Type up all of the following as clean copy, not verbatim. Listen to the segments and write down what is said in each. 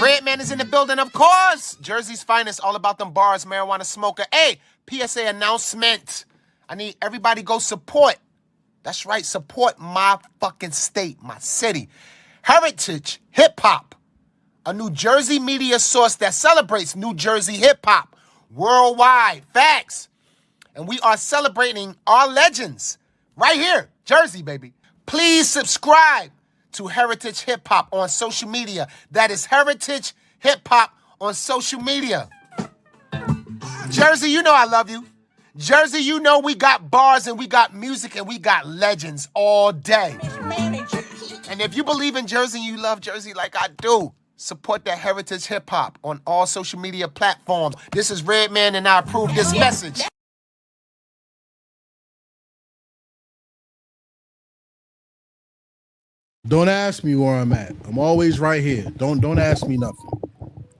Redman is in the building, of course. Jersey's finest, all about them bars, marijuana smoker. Hey, PSA announcement. I need everybody go support. That's right, support my fucking state, my city. Heritage Hip Hop, a New Jersey media source that celebrates New Jersey hip hop worldwide. Facts. And we are celebrating our legends right here, Jersey, baby. Please subscribe to Heritage Hip Hop on social media. That is Heritage Hip Hop on social media. Jersey, you know I love you. Jersey, you know we got bars and we got music and we got legends all day. And if you believe in Jersey and you love Jersey like I do, support that Heritage Hip Hop on all social media platforms. This is Redman and I approve this message. Don't ask me where I'm at. I'm always right here. Don't ask me nothing.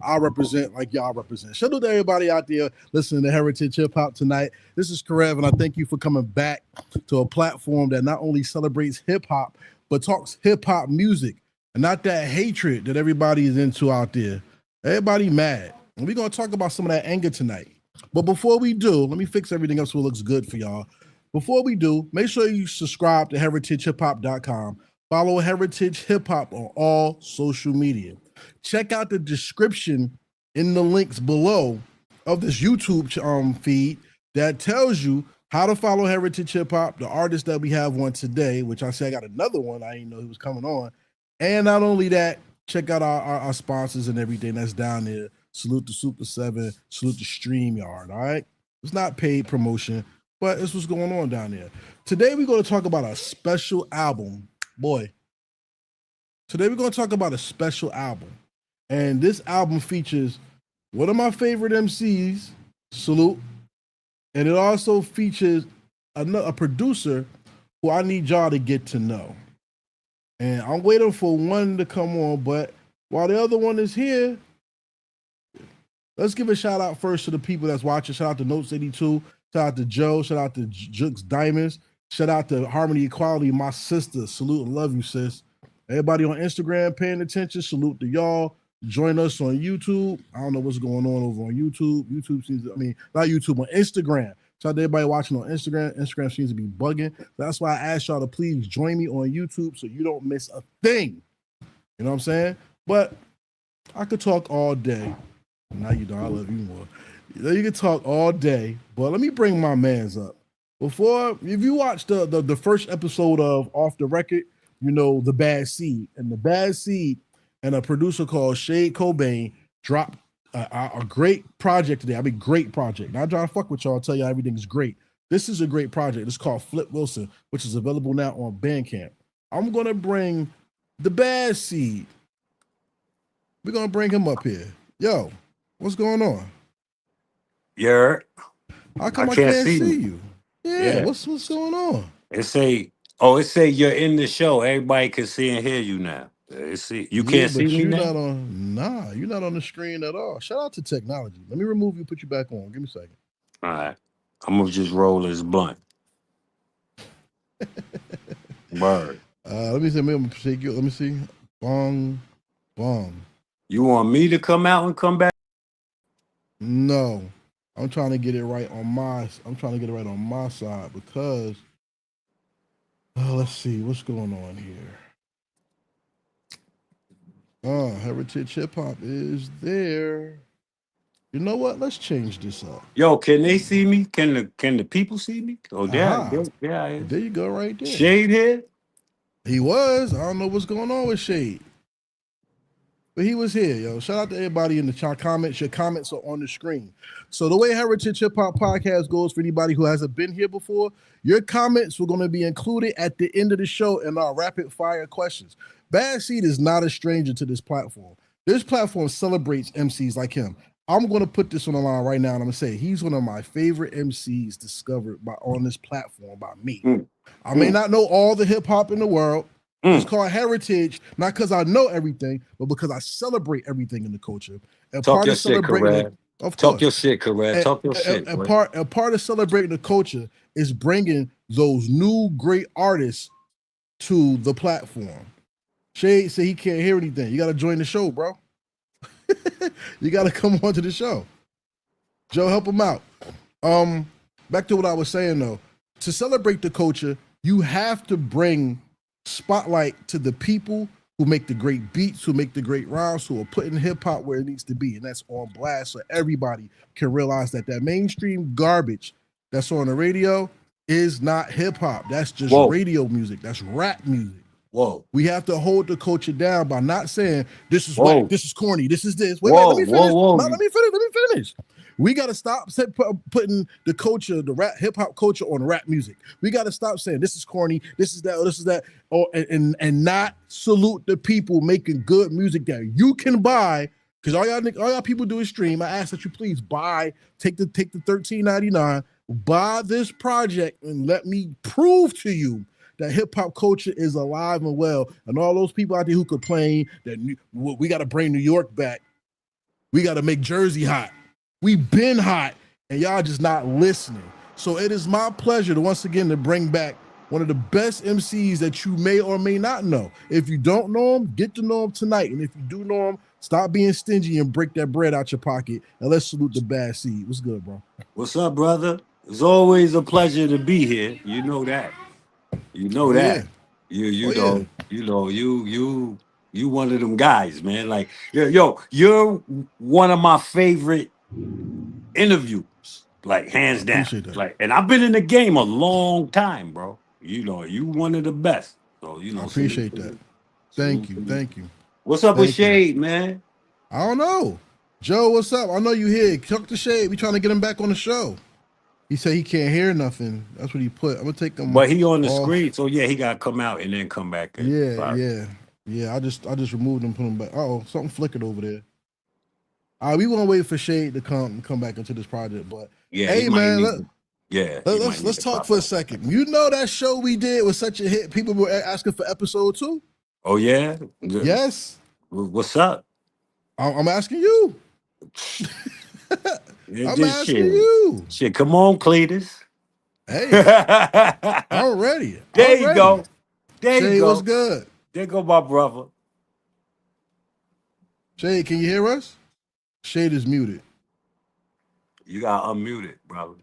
I represent like y'all represent. Shout out to everybody out there listening to Heritage Hip Hop tonight. This is Karev, and I thank you for coming back to a platform that not only celebrates hip hop, but talks hip hop music and not that hatred that everybody is into out there. Everybody mad. And we're going to talk about some of that anger tonight. But before we do, let me fix everything up so it looks good for y'all. Before we do, make sure you subscribe to heritagehiphop.com. Follow Heritage Hip Hop on all social media. Check out the description in the links below of this YouTube feed that tells you how to follow Heritage Hip Hop, the artist that we have on today, which I say I got another one. I didn't know he was coming on. And not only that, check out our sponsors and everything that's down there. Salute to Super 7, salute to Streamyard, all right? It's not paid promotion, but it's what's going on down there. Today we're going to talk about a special album. Today we're going to talk about a special album. And this album features one of my favorite MCs, Salute. And it also features a producer who I need y'all to get to know. And I'm waiting for one to come on, but while the other one is here, let's give a shout out first to the people that's watching. Shout out to Notes 82, shout out to Joe, shout out to Jukes Diamonds, shout out to Harmony Equality, my sister. Salute and love you, sis. Everybody on Instagram paying attention, salute to y'all. Join us on YouTube. I don't know what's going on over on YouTube. YouTube seems to, not YouTube, on Instagram. Shout out to everybody watching on Instagram. Instagram seems to be bugging. That's why I asked y'all to please join me on YouTube so you don't miss a thing. You know what I'm saying? But I could talk all day. Now you know I love you more. You can talk all day, but let me bring my mans up. Before, if you watched the first episode of Off the Record, you know The Bad Seed. And The Bad Seed and a producer called Shade Cobain dropped a great project today. Great project. Not trying to fuck with y'all, tell y'all everything's great. This is a great project. It's called Flip Wilson, which is available now on Bandcamp. I'm going to bring The Bad Seed. We're going to bring him up here. Yo, what's going on? Yeah. How come I can't see you? Yeah, what's going on? It say you're in the show. Everybody can see and hear you now. You can't see me now? You're not on the screen at all. Shout out to technology. Let me remove you, put you back on. Give me a second. All right. I'm going to just roll this blunt. Word. Let me see. Bong. You want me to come out and come back? No. I'm trying to get it right on my side because let's see what's going on here. Heritage Hip Hop is there. You know what? Let's change this up. Yo, can they see me? Can the people see me? Oh, yeah. There you go, right there. Shade here? He was. I don't know what's going on with Shade. But he was here, yo. Shout out to everybody in the chat comments. Your comments are on the screen. So the way Heritage Hip Hop Podcast goes for anybody who hasn't been here before, your comments were going to be included at the end of the show in our rapid fire questions. Bad Seed is not a stranger to this platform. This platform celebrates MCs like him. I'm going to put this on the line right now, and I'm going to say he's one of my favorite MCs discovered on this platform by me. I may not know all the hip hop in the world. It's called Heritage, not because I know everything, but because I celebrate everything in the culture. And Talk your shit, Karev. Talk your shit, Karev. Talk your shit. And part of celebrating the culture is bringing those new great artists to the platform. Shade said he can't hear anything. You got to join the show, bro. You got to come on to the show. Joe, help him out. Back to what I was saying though. To celebrate the culture, you have to bring spotlight to the people who make the great beats, who make the great rhymes, who are putting hip hop where it needs to be, and that's on blast, so everybody can realize that mainstream garbage that's on the radio is not hip hop. That's just radio music. That's rap music. Whoa. We have to hold the culture down by not saying this is whack, this is corny, this is this. Wait, let me finish. Let me finish. We got to stop putting the culture, the rap hip hop culture on rap music. We got to stop saying this is corny, this is that, and not salute the people making good music that you can buy. Because all y'all people do is stream. I ask that you please take the $13.99, buy this project, and let me prove to you that hip hop culture is alive and well. And all those people out there who complain that we got to bring New York back, we got to make Jersey hot. We've been hot, and y'all just not listening. So it is my pleasure to once again to bring back one of the best MCs that you may or may not know. If you don't know him, get to know him tonight. And if you do know him, stop being stingy and break that bread out your pocket. And let's salute the Bad Seed. What's good, bro? What's up, brother? It's always a pleasure to be here. You know that. You know that. Yeah. You one of them guys, man. Like, yo, you're one of my favorite interviews, like hands down. Like, and I've been in the game a long time, bro. You know, you one of the best. So, you know, I appreciate that. Thank you. What's up with Shade, man? I don't know. Joe, what's up? I know you here. Talk to Shade. We trying to get him back on the show. He said he can't hear nothing. That's what he put. I'm gonna take him. But he on the screen, so yeah, he gotta come out and then come back. Yeah. I just removed him, put him back. Oh, something flickered over there. We want to wait for Shade to come back into this project, but yeah, hey man, let's talk for a second. You know that show we did was such a hit. People were asking for episode 2. Oh yeah, yes. What's up? I'm asking you. I'm asking you. Shit, come on, Cletus. Hey, I'm ready. There you go. There you go. What's good? There go my brother. Shade, can you hear us? Shade is muted. You got unmuted, brother.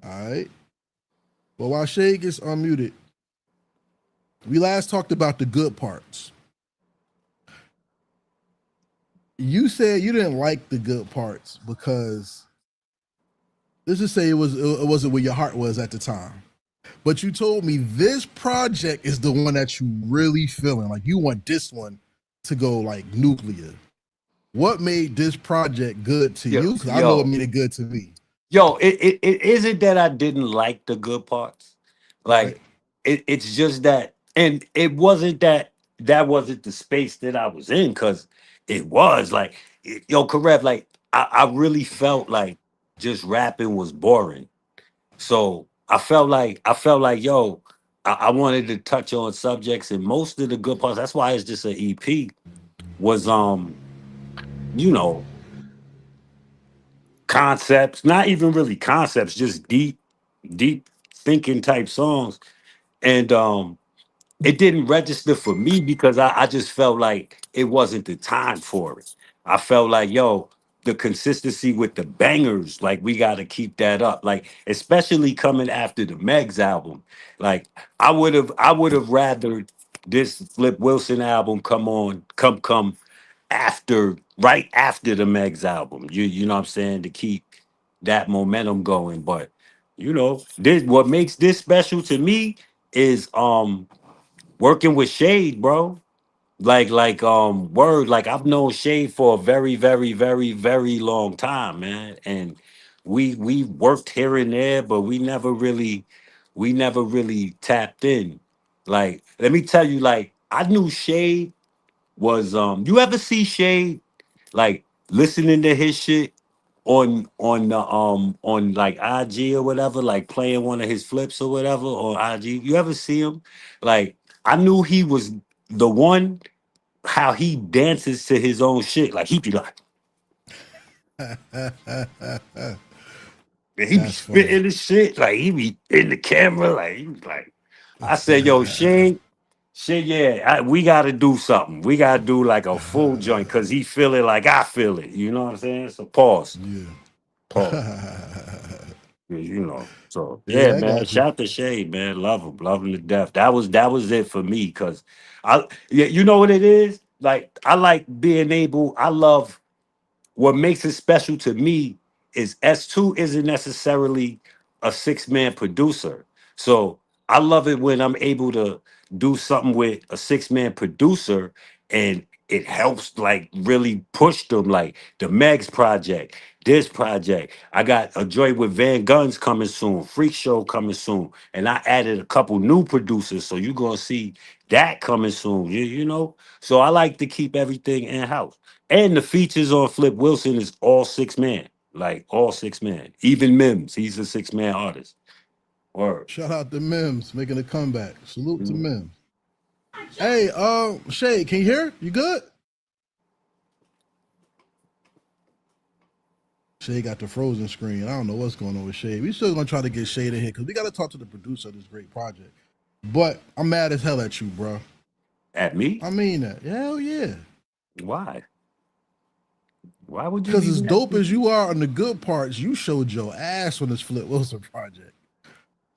All right. Well, while Shade gets unmuted, we last talked about the good parts. You said you didn't like the good parts because let's just say it wasn't where your heart was at the time. But you told me this project is the one that you really feeling. Like you want this one to go like nuclear. What made this project good to you? Because I know it made it good to me. Yo, it isn't that I didn't like the good parts. Like it's just that, and it wasn't that wasn't the space that I was in, because it was like, Karev, like I really felt like just rapping was boring. So I felt like, yo, I wanted to touch on subjects, and most of the good parts, that's why it's just an EP, was concepts, not even really concepts, just deep thinking type songs. And it didn't register for me because I just felt like it wasn't the time for it. I felt like, the consistency with the bangers, like we got to keep that up. Like, especially coming after the Megs album. Like, I would have rather this Flip Wilson album come right after the Megs album. You know what I'm saying? To keep that momentum going. But this, what makes this special to me is working with Shade, bro. Like word, like I've known Shade for a very, very, very, very long time, man. And we worked here and there, but we never really tapped in. Like, let me tell you, like, I knew Shade was you ever see Shade like listening to his shit on like IG or whatever, like playing one of his flips or whatever on IG? You ever see him? Like, I knew he was the one, how he dances to his own shit. Like, he be like, he be spitting the shit, like he be in the camera, like he be like, I said, yo, Shane, yeah, we got to do something. We got to do like a full joint because he feel it like I feel it. You know what I'm saying? So pause. Yeah. Pause. You know. So yeah, Yeah, I man. got you. Shout to Shade, man. Love him to death. That was it for me. Cause yeah, you know what it is? Like I like being able, I love what makes it special to me is S2 isn't necessarily a six-man producer. So I love it when I'm able to do something with a six-man producer and it helps like really push them like the Megs project, this project. I got a joint with Van Guns coming soon, Freak Show coming soon, and I added a couple new producers. So you're gonna see that coming soon. You know? So I like to keep everything in-house. And the features on Flip Wilson is all six man, like all six man. Even Mims, he's a 6-man artist. Word. Shout out to Mims making a comeback. Salute to Mm. Mims. Hey, Shay, can you hear? You good? Shay got the frozen screen. I don't know what's going on with Shay. We still gonna try to get Shay in here because we gotta talk to the producer of this great project. But I'm mad as hell at you, bro. At me? I mean that. Hell yeah. Why? Why would you Because be as mad at dope me? as you are on the good parts, you showed your ass on this Flip Wilson project.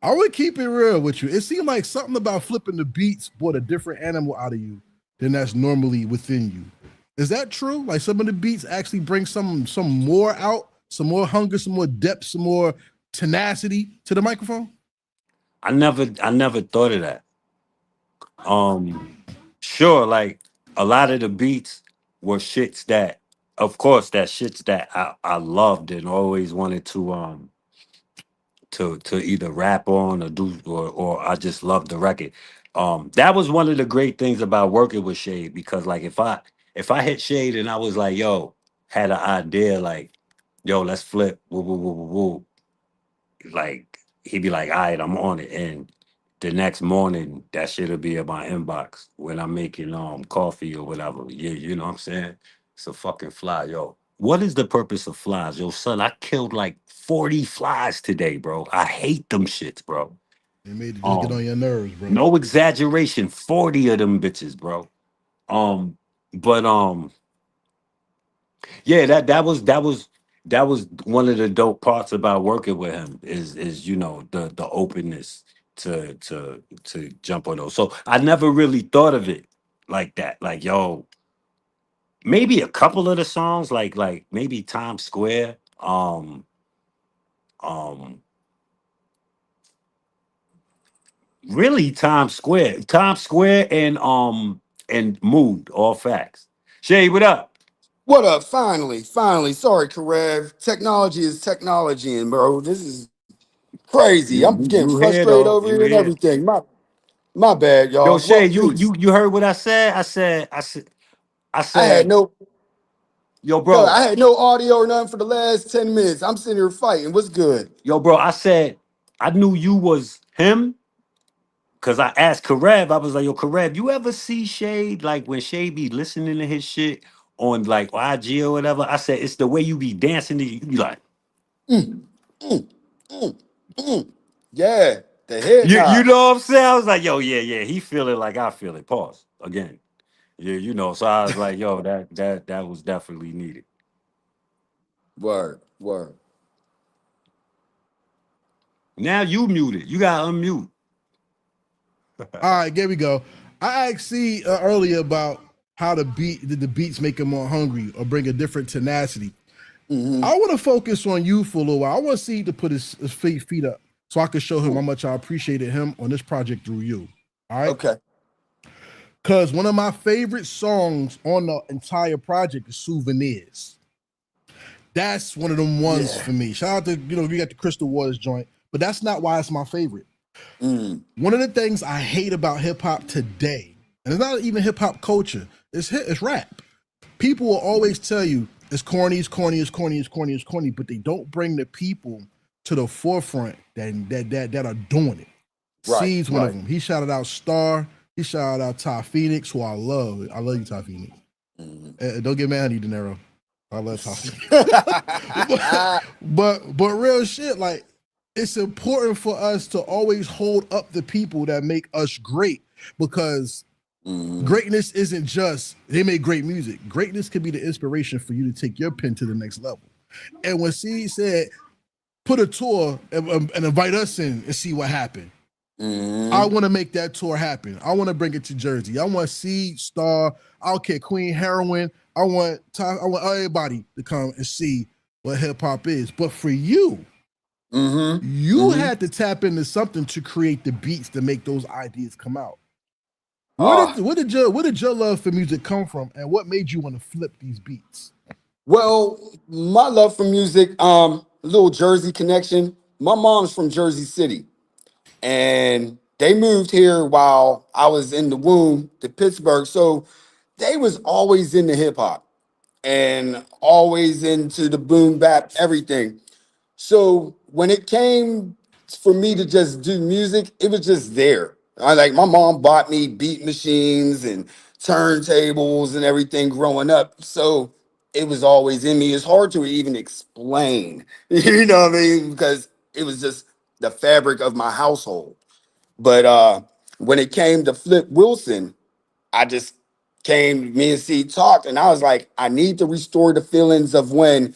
I would keep it real with you. It seemed like something about flipping the beats brought a different animal out of you than that's normally within you. Is that true? Like some of the beats actually bring some more out, some more hunger, some more depth, some more tenacity to the microphone? I never thought of that. Sure, like a lot of the beats were shits that, of course, that shits that I loved and always wanted to either rap on or do or I just love the record. That was one of the great things about working with Shade because like if I hit Shade and I was like, yo, had an idea like, yo, let's flip, woo, woo, woo, woo, woo. Like he'd be like, all right, I'm on it. And the next morning that shit'll be in my inbox when I'm making coffee or whatever. Yeah, you know what I'm saying? It's a fucking fly, yo. What is the purpose of flies? Yo, son, I killed like 40 flies today, bro. I hate them shits, bro. They made it just get Um, on your nerves, bro. no exaggeration, 40 of them bitches, bro. But yeah, that was one of the dope parts about working with him is the openness to jump on those. So I never really thought of it like that. Like, yo, maybe a couple of the songs, like maybe Times Square. Um really Times Square and Mood, all facts. Shay, what up? What up? Finally. Sorry, Karev. Technology is technology, and bro, this is crazy. You I'm you, getting you here frustrated though? over You here and here? everything. My bad, Yo, y'all. Shay, Well, you peace. you you heard what I said? I I had said, no, yo, no, bro, I had no audio or nothing for the last 10 minutes. I'm sitting here fighting. What's good? I said, I knew you was him because I asked Karev, I was like, yo, Karev, you ever see Shade like when Shade be listening to his shit on like IG or whatever? I said, it's the way you be dancing to you be like, Mm, mm, mm, mm. Yeah, the head you nod. know what I'm saying? I was like, yo, yeah, he feel it like I feel it. Pause again. Yeah, so I was like, yo, that was definitely needed. Word. Now you muted. You got to unmute. All right, there we go. I asked C earlier about how the beats make him more hungry or bring a different tenacity. Mm-hmm. I want to focus on you for a little while. I want C to put his feet up so I can show him how much I appreciated him on this project through you. All right. Okay. Because one of my favorite songs on the entire project is Souvenirs. That's one of them ones Yeah. for me. Shout out to, we got the Crystal Waters joint, but that's not why it's my favorite. Mm. One of the things I hate about hip hop today, and it's not even hip hop culture, it's rap. People will always tell you it's corny, but they don't bring the people to the forefront that are doing it. C's one of them. He shouted out Star. He shouted out Ty Phoenix, who I love. I love you, Ty Phoenix. Don't get mad at you, De Niro. I love Ty Phoenix. but real shit, like it's important for us to always hold up the people that make us great, because greatness isn't just they make great music. Greatness could be the inspiration for you to take your pen to the next level. And when C said, put a tour and invite us in and see what happened, I want to make that tour happen. I want to bring it to Jersey. I want C, Star, I don't care, Queen, Heroin. I want everybody to come and see what hip hop is. But for you, you had to tap into something to create the beats to make those ideas come out. Where did your love for music come from, and what made you want to flip these beats? Well, my love for music, little Jersey connection. My mom's from Jersey City, and they moved here while I was in the womb to Pittsburgh. So they was always into hip hop and always into the boom bap, everything. So when it came for me to just do music, it was just there. My mom bought me beat machines and turntables and everything growing up. So it was always in me. It's hard to even explain, you know what I mean? Because it was just the fabric of my household. But when it came to Flip Wilson, I just me and C talked, and I was like, I need to restore the feelings of when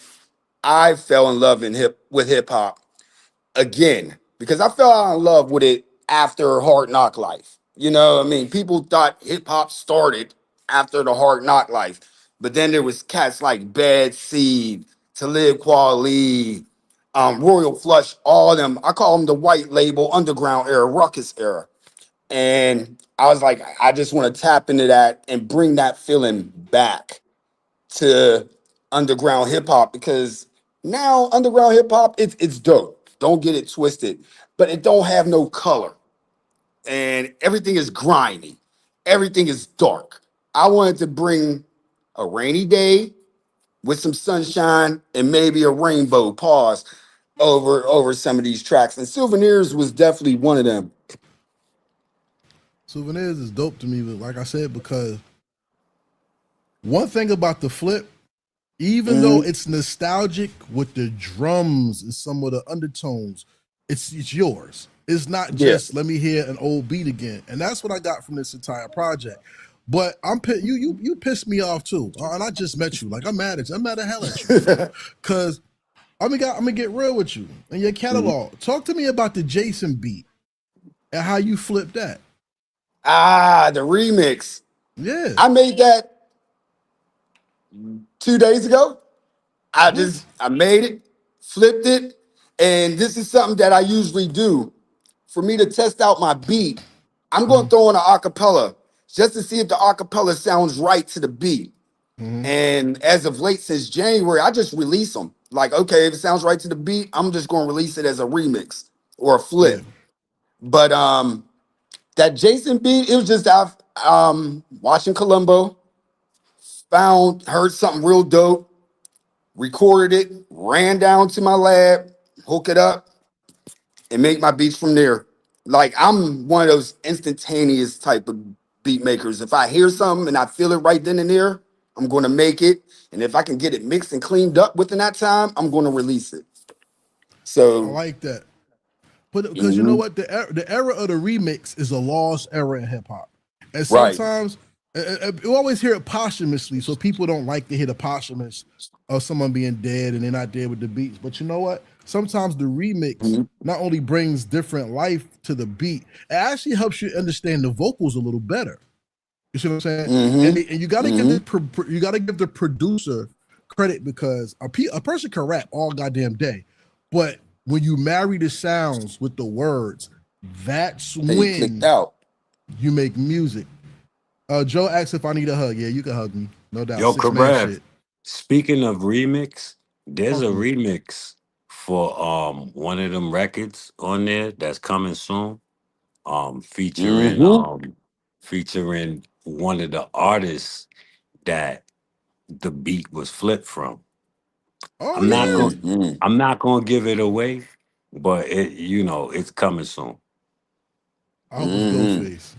I fell in love with hip hop again, because I fell in love with it after Hard Knock Life. You know, I mean, people thought hip hop started after the Hard Knock Life, but then there was cats like Bad Seed, Talib Kweli, Royal Flush, all of them. I call them the white label underground era, ruckus era. And I was like, I just want to tap into that and bring that feeling back to underground hip hop, because now underground hip hop, it's dope. Don't get it twisted, but it don't have no color, and everything is grimy. Everything is dark. I wanted to bring a rainy day with some sunshine and maybe a rainbow pause over some of these tracks. And Souvenirs was definitely one of them. Souvenirs is dope to me, but like I said, because one thing about the flip, even though it's nostalgic with the drums and some of the undertones, it's yours. It's not just let me hear an old beat again. And that's what I got from this entire project. But you pissed me off too. And I just met you. Like I'm mad at hell at you. Cause I'm gonna get real with you. In your catalog, talk to me about the Jason beat and how you flipped that. The remix. Yeah. I made that 2 days ago. I made it, flipped it, and this is something that I usually do. For me to test out my beat, I'm going to throw in an acapella just to see if the acapella sounds right to the beat. And as of late, since January, I just release them. Like, okay, if it sounds right to the beat, I'm just going to release it as a remix or a flip. Yeah. But that Jason beat, it was just watching Columbo, heard something real dope, recorded it, ran down to my lab, hook it up, and make my beats from there. Like I'm one of those instantaneous type of beat makers. If I hear something and I feel it right then and there, I'm going to make it. And if I can get it mixed and cleaned up within that time, I'm going to release it. So I like that. But because you know what, the era of the remix is a lost era in hip hop, and sometimes you always hear it posthumously, so people don't like to hear the posthumous of someone being dead and they're not there with the beats. But you know what? Sometimes the remix not only brings different life to the beat, it actually helps you understand the vocals a little better. You see what I'm saying? And you gotta give the producer credit, because a person can rap all goddamn day, but when you marry the sounds with the words, that's when you make music. Joe asks if I need a hug. Yeah, you can hug me, no doubt. Yo, Cobain, speaking of remix, there's a remix for one of them records on there that's coming soon. Featuring one of the artists that the beat was flipped from. I'm not gonna give it away, but it's coming soon. I hope it's Ghostface.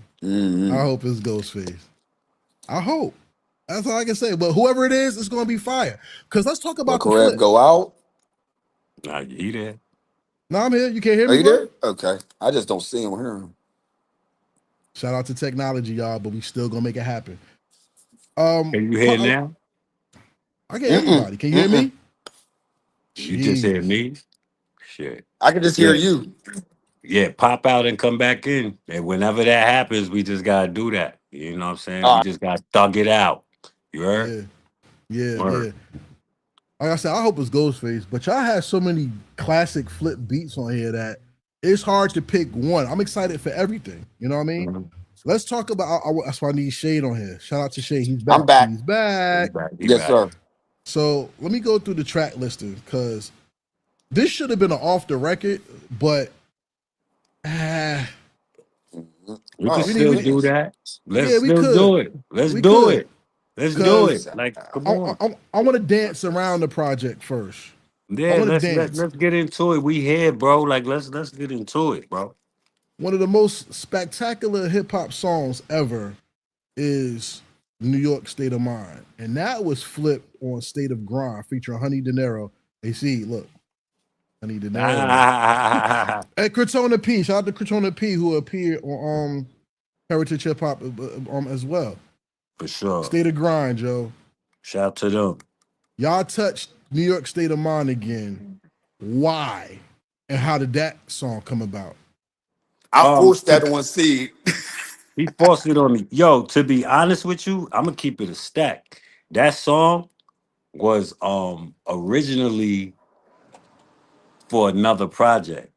I hope it's Ghostface. I hope. That's all I can say. But whoever it is, it's gonna be fire. Because let's talk about the flip. Go out. He there. No, I'm here. You can't hear Are me, you bro? there? Okay. I just don't see him or hear him. Shout out to technology, y'all, but we still gonna make it happen. Can you hear now? I can hear Mm-mm. everybody. Can you hear Mm-mm. me? You just hear Jeez. me? Shit. I can just hear Yeah. you. Yeah, pop out and come back in. And whenever that happens, we just gotta do that. You know what I'm saying? All We right. just gotta thug it out. You heard? Yeah, yeah, Word. yeah. Like I said, I hope it's Ghostface, but y'all have so many classic flip beats on here that it's hard to pick one. I'm excited for everything. You know what I mean? Mhm. Let's talk about. That's why I need Shade on here. Shout out to Shade. He's I'm back. back. He's He back. back. He Yes, back. sir. So let me go through the track listing because this should have been an off the record, but uh, We can Oh, we need. still We, do yes. that. Let's yeah, we still could. do it. Let's We do could it. Let's do because it. Like, come I, on. I want to dance around the project first. I Yeah, want to let's dance. let's get into it. We here, bro. Like, let's get into it, bro. One of the most spectacular hip hop songs ever is New York State of Mind. And that was flipped on State of Grind featuring Honey De Niro. They see, look, Honey De Niro. And Cortona P. Shout out to Cortona P who appeared on Heritage Hip Hop as well. For sure. State of Grind, Joe. Shout out to them. Y'all touched New York State of Mind again. Why? And how did that song come about? I forced To that on Seed. He forced it on me. Yo, to be honest with you, I'm gonna keep it a stack. That song was originally for another project.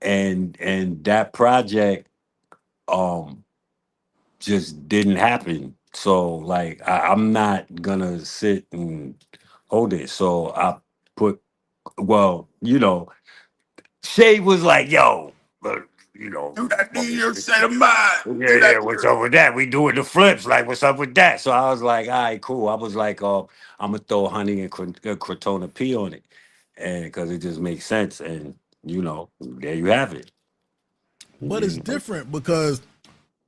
And that project um just didn't happen. So like I'm not gonna sit and hold it. So I put well, Shay was like, yo, but Do that New York motherfucker, State of Mind. yeah, Do yeah, that. what's up with that? We doing the flips, like what's up with that? So I was like, all right, cool. I was like, I'm gonna throw Honey and Crotona P on it, and because it just makes sense, and there you have it. But it's You know? different because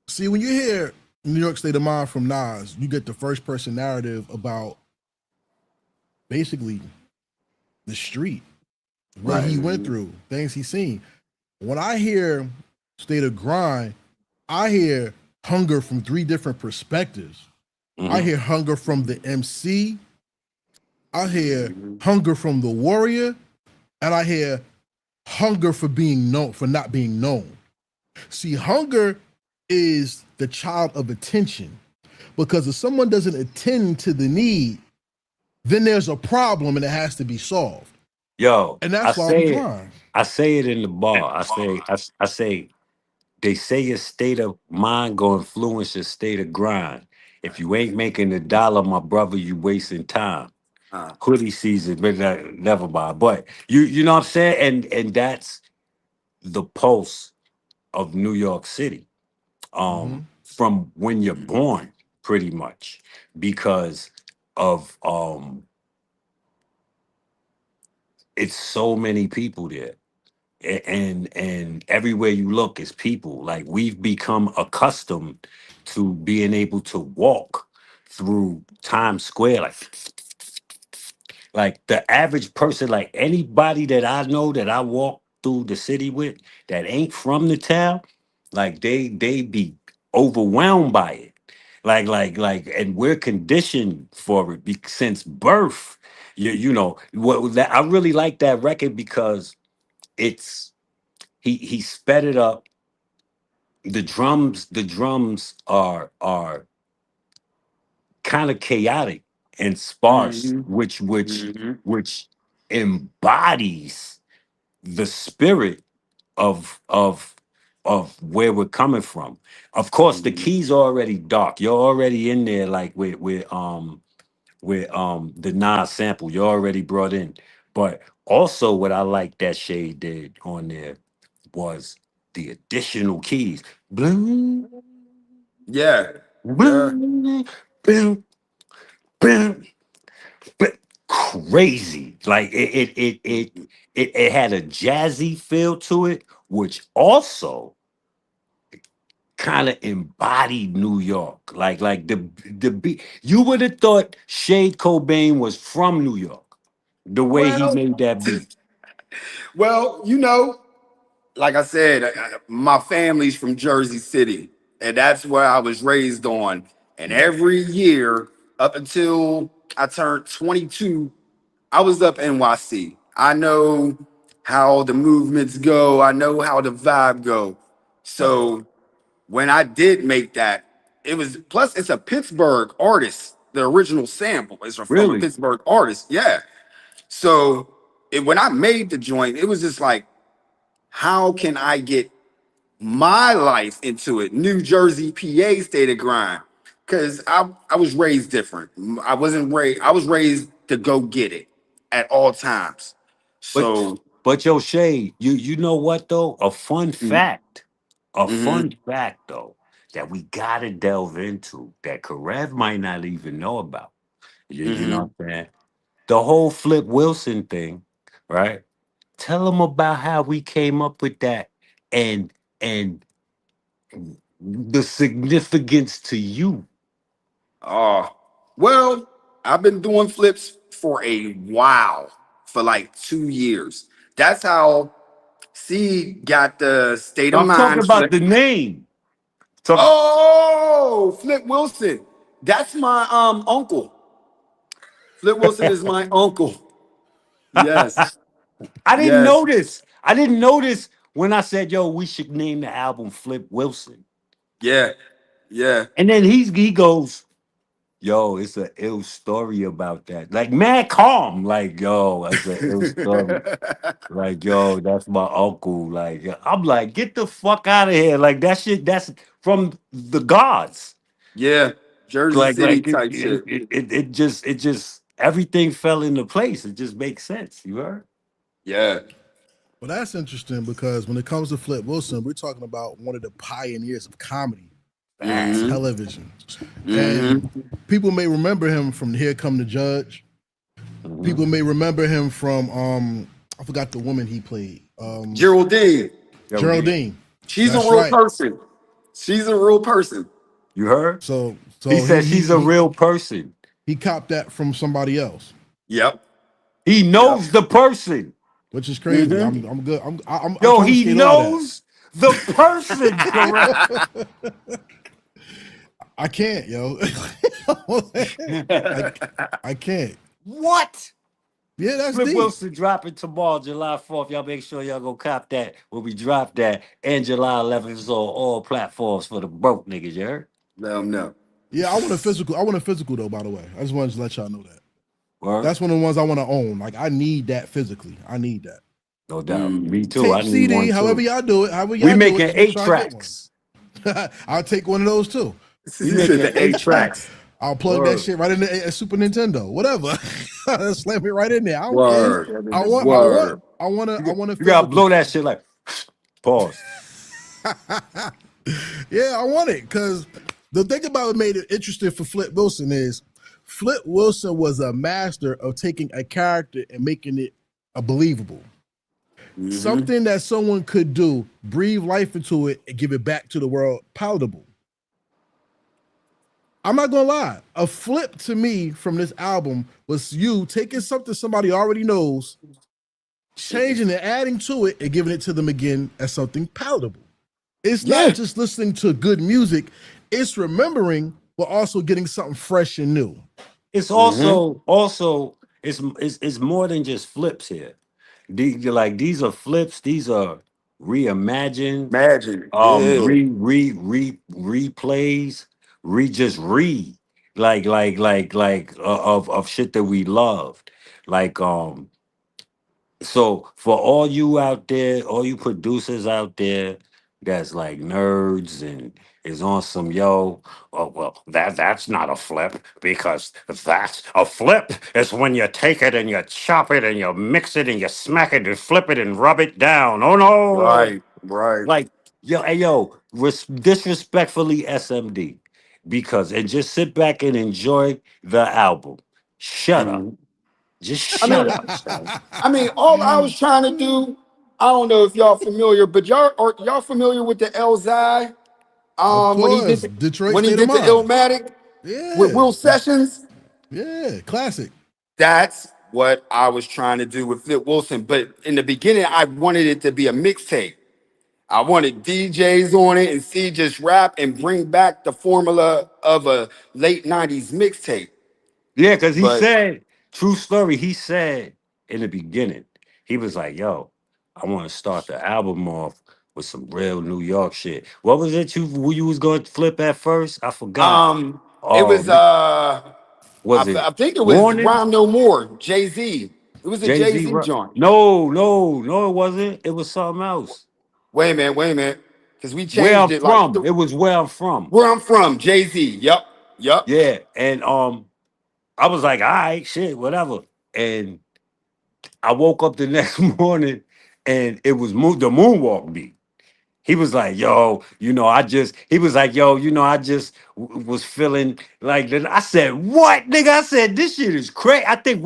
see, when you hear New York State of Mind from Nas, you get the first person narrative about basically the street, what Right. he went through, things he's seen. When I hear State of Grind, I hear hunger from three different perspectives. I Mhm. hear hunger from the MC, I hear Mhm. hunger from the warrior, and I hear hunger for being known, for not being known. See, hunger is the child of attention because if someone doesn't attend to the need, then there's a problem and it has to be solved. Yo, And that's why we grind. I say it in the bar. I say they say your state of mind go influence your state of grind. If you ain't making a dollar, my brother, you wasting time. Uh, Hoodie season, but never mind. But you know what I'm saying? And that's the pulse of New York City. Mm-hmm. From when you're born, pretty much. Because of it's so many people there. And everywhere you look is people. Like we've become accustomed to being able to walk through Times Square, like the average person, like anybody that I know that I walk through the city with that ain't from the town, like they be overwhelmed by it. Like, and we're conditioned for it since birth. What that I really like that record because it's he sped it up. The drums are kind of chaotic and sparse, mm-hmm. Mm-hmm. which embodies the spirit of of where we're coming from. Of course, the Mm-hmm. keys are already dark. You're already in there, like with the Nas sample. You're already brought in. But also, what I like that Shade did on there was the additional keys. Bloom, Yeah. Yeah. bloom, boom, boom. But crazy. Like it had a jazzy feel to it, which also kind of embodied New York. Like the beat. You would have thought Shade Cobain was from New York, the way he Well, made that beat. Well, like I said, my family's from Jersey City, and that's where I was raised on. And every year up until I turned 22, I was up NYC. I know how the movements go. I know how the vibe go. Right. So when I did make that, it was plus it's a Pittsburgh artist. The original sample is from a Really? Pittsburgh artist. Yeah. So when I made the joint, it was just like, how can I get my life into it? New Jersey, PA state of grind. Cause I was raised different. I was raised to go get it at all times. But So but yo, Shay, you know what though? mm, A mhm. fun fact though, that we gotta delve into that Karev might not even know about. You know what I'm saying? The whole Flip Wilson thing, right? Tell them about how we came up with that and and the significance to you. Uh, well, I've been doing flips for a while, for like 2 years. That's how C got the state of I'm talking mind about flip. the name. Talk, Oh, Flip Wilson. That's my uncle. Flip Wilson is my uncle. Yes. I didn't Yes. notice. I didn't notice when I said, "Yo, we should name the album Flip Wilson." Yeah. Yeah. And then he goes, "Yo, it's an ill story about that." Like mad calm, like, "Yo, it's an ill story." Like, "Yo, that's my uncle." Like, I'm like, "Get the fuck out of here!" Like that shit. That's from the gods. Yeah. Jersey City Like type shit. it just everything fell into place. It just makes sense. You heard? Yeah. Well, that's interesting because when it comes to Flip Wilson, we're talking about one of the pioneers of comedy on Facts. Mm-hmm. television. And Mm-hmm. people may remember him from Here Come the Judge. Mhm. People may remember him from I forgot the woman he played. Geraldine. Geraldine. Geraldine. She's a That's real right. person. She's a real person. You heard? So He so said she's a real person. he copped that from somebody else, Yep. He Yep. knows the person. which is crazy. Mm-hmm. I'm good. I Yo, kind of he skate over that. knows the person, correct? I can't, yo. I can't. What? Yeah, that's Flip deep. Wilson dropping tomorrow, July 4th. Y'all make sure y'all go cop that when we drop that. And July 11th is on all platforms for the broke niggas, you heard? Let them know. Yeah, I want a physical. I want a physical though. By the way, I just wanted to let y'all know that. Word? That's one of the ones I want to own. Like I need that physically. I need that. No doubt. Mm. Me too. I Tape need CD, one however too. y'all do it, however We y'all do making it, just make 8 sure I get one. tracks. I'll take one of those too. We He said making the 8 8 tracks. tracks. I'll plug that Word. shit right in the Super Nintendo, whatever. Slam it right in there. I don't care. Word. I Word. want a You gotta blow physical. that shit like pause. Yeah, I want it because the thing about what made it interesting for Flip Wilson is Flip Wilson was a master of taking a character and making it a believable. Mm-hmm. Something that someone could do, breathe life into it, and give it back to the world palatable. I'm not gonna lie. A flip to me from this album was you taking something somebody already knows, changing it, adding to it, and giving it to them again as something palatable. It's Yeah. not just listening to good music, it's remembering, but also getting something fresh and new. It's Mm-hmm. also it's more than just flips here. These are flips, these are reimagined, Imagine. Yeah. replays, just of shit that we loved. Like so for all you out there, all you producers out there that's like nerds and is on some oh well, that's not a flip because that's a flip is when you take it and you chop it and you mix it and you smack it and flip it and rub it down. Oh no. Right. Right. Like disrespectfully SMD because and just sit back and enjoy the album. Shut up. Mhm. Just I shut mean, up, son. all I was trying to do, I don't know if y'all familiar, but y'all familiar with the Elzai? Of When he course, did Detroit when he State of did the Mind. Illmatic with Yeah, Will Sessions, yeah, classic. that's what I was trying to do with Flip Wilson. But in the beginning, I wanted it to be a mixtape. I wanted DJs on it and see just rap and bring back the formula of a late 90s mixtape. Yeah, because he But said, true story, he said in the beginning, he was like, yo, I want to start the album off with some real New York shit. What was it who you was going to flip at first? I forgot. it was Was it I think it was Warning? Rhyme No More, Jay-Z. It was a Jay-Z? Jay-Z joint. No, it wasn't. It was something else. Wait a minute. Because we Where changed I'm it like from. It was where I'm from. where I'm from, Jay-Z. Yep. Yeah. And I was like, all right, shit, whatever. And I woke up the next morning and it was the moonwalk beat. He was like, yo, he was like, yo, I just was feeling like that. I said, what, nigga? I said, this shit is crazy. I think,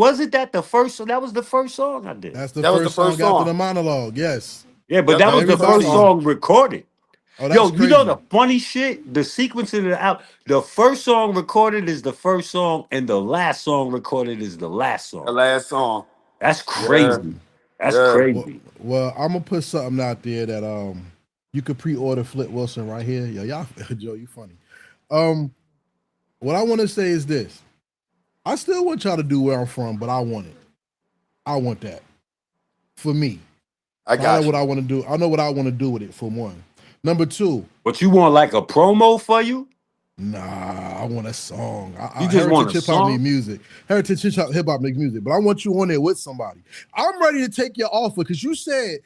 that was the first song I did. That's the That was the first first song after song. the monologue. Yes. Yeah, but Yep, that that was was the the first first Everybody. song. song recorded. Oh, that's Yo, you know crazy. the funny shit? The sequence of the album, the first song recorded is the first song, and the last song recorded is the last The song. last song. That's Yeah. crazy. That's Yeah. crazy. Well, I'm gonna put something out there that you could pre-order Flip Wilson right here. Yo, y'all, Joe, you funny. What I want to say is this: I still want y'all to do where I'm from, but I want it. I want that for me. I got know you. what I want to do. I know what I want to do with it. For one. Number two, But you want like a promo for you? nah, I want a song. You just want a Heritage hip hop make song? music. Heritage hip hop make music, but I want you on there with somebody. I'm ready to take your offer because you said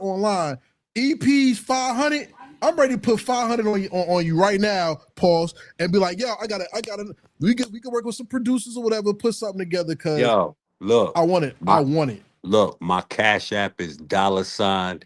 online EPs 500. I'm ready to put 500 on you right now. Pause and be like, yo, I got to. We can work with some producers or whatever. Put something together because Yo, look. I want it. I want it. Look, my Cash App is $6THMANENT.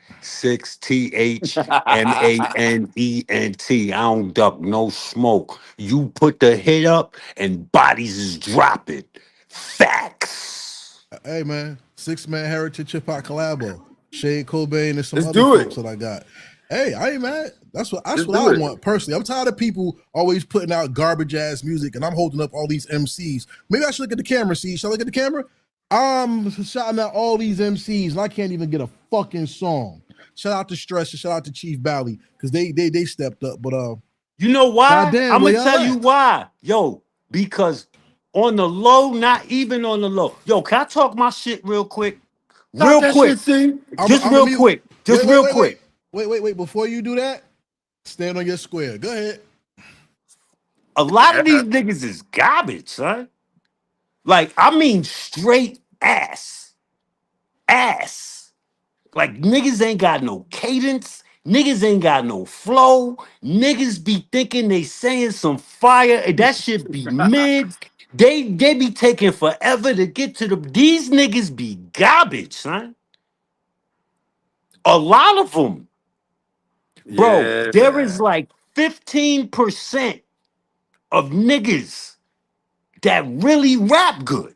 I don't duck no smoke. You put the hit up and bodies is dropping. Facts. Hey man, 6-man Heritage hip hop collabo. Shade Cobain and some Let's other do folks it. that I got. Hey, I ain't mad. That's what Let's I do it. want personally. I'm tired of people always putting out garbage ass music, and I'm holding up all these MCs. Maybe I should look at the camera. See, should I look at the camera? I'm shouting out all these MCs, and I can't even get a fucking song. Shout out to Stress and shout out to Chief Valley because they stepped up. But You know why? goddamn, I'm where gonna y'all tell you at? why. Yo, because on the low, not even on the low. Yo, can I talk my shit real quick? Talk Real that quick. shit, see? Just I'm a real mute. quick. Just real quick. Wait. Before you do that, stand on your square. Go ahead. A lot of these niggas is garbage, son. Like, I mean straight ass. Ass. Like, niggas ain't got no cadence. Niggas ain't got no flow. Niggas be thinking they saying some fire. And that shit be mid. They be taking forever to get to these niggas be garbage, son. A lot of them. Bro, Yeah, there is man. like 15% of niggas that really rap good.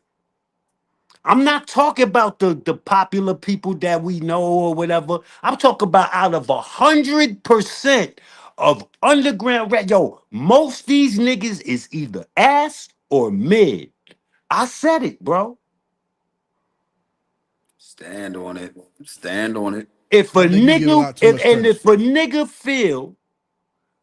I'm not talking about the popular people that we know or whatever. I'm talking about out of 100% of underground rap. Yo, most these niggas is either ass or mid. I said it, bro. Stand on it. Stand on it. If a I think you give a nigga, lot too much credit. if a nigga feel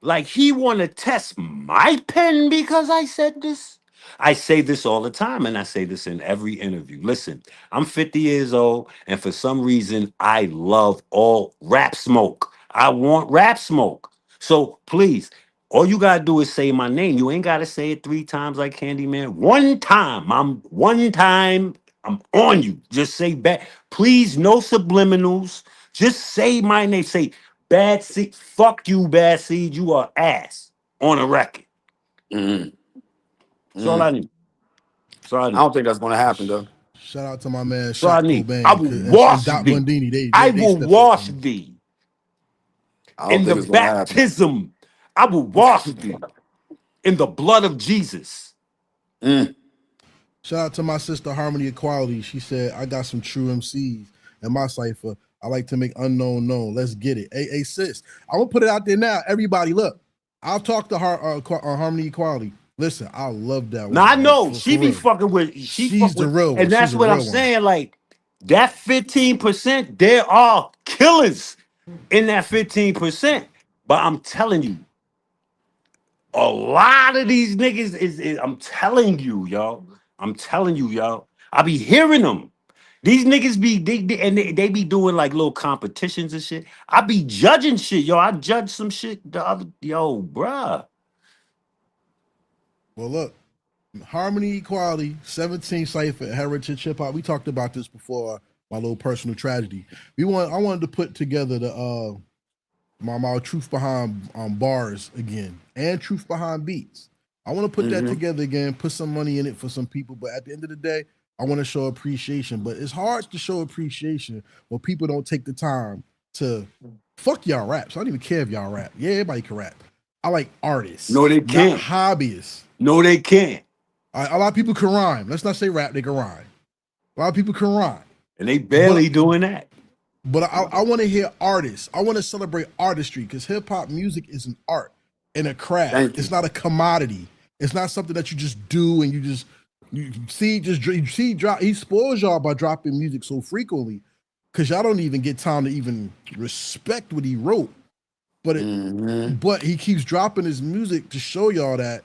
like he want to test my pen because I said this. I say this all the time, and I say this in every interview. Listen, I'm 50 years old, and for some reason, I love all rap smoke. I want rap smoke. So please, all you gotta do is say my name. You ain't gotta say it 3 times like Candyman. One time, I'm on you. Just say back. Please, no subliminals. Just say my name. Say Bad Seed, fuck you, Bad Seed. You are ass on a record. Mhm. That's all I need. That's all I I need. don't think that's gonna happen though. Shout out to my man That's all I Shaq need. I Cobain will and wash Doc thee. Bundini. I They will stepped up for wash me. thee I don't in the think it's gonna happen. baptism. I will wash thee in the blood of Jesus. Mm. Shout out to my sister Harmony Equality. She said, I got some true MCs in my cipher. I like to make unknown known. Let's get it. Hey, sis, I'm gonna put it out there now. Everybody, look, I'll talk to Harmony Equality. Listen, I love that Now woman. I know For she be real. fucking with. She's the real one. And She's that's a what I'm real one. saying. Like that 15%, there are killers in that 15%. But I'm telling you, a lot of these niggas is I'm telling you, y'all. I'm telling you, y'all. I be hearing them. These niggas be they be doing like little competitions and shit. I be judging shit, yo. I judged some shit the other, yo, bruh. Well, look, Harmony Equality, 17 Cypher, Heritage Hip Hop. We talked about this before. My little personal tragedy. I wanted to put together the my truth behind bars again and truth behind beats. I want to put that together again, put some money in it for some people. But at the end of the day, I want to show appreciation. But it's hard to show appreciation when people don't take the time to fuck y'all raps. I don't even care if y'all rap. Yeah, everybody can rap. I like artists, No, they not can't. hobbyists. No, they can't. A lot of people can rhyme. Let's not say rap, they can rhyme. A lot of people can rhyme. And they barely doing that. But I want to hear artists. I want to celebrate artistry because hip hop music is an art and a craft. It's not a commodity. It's not something that you just do and he spoils y'all by dropping music so frequently because y'all don't even get time to even respect what he wrote. But but he keeps dropping his music to show y'all that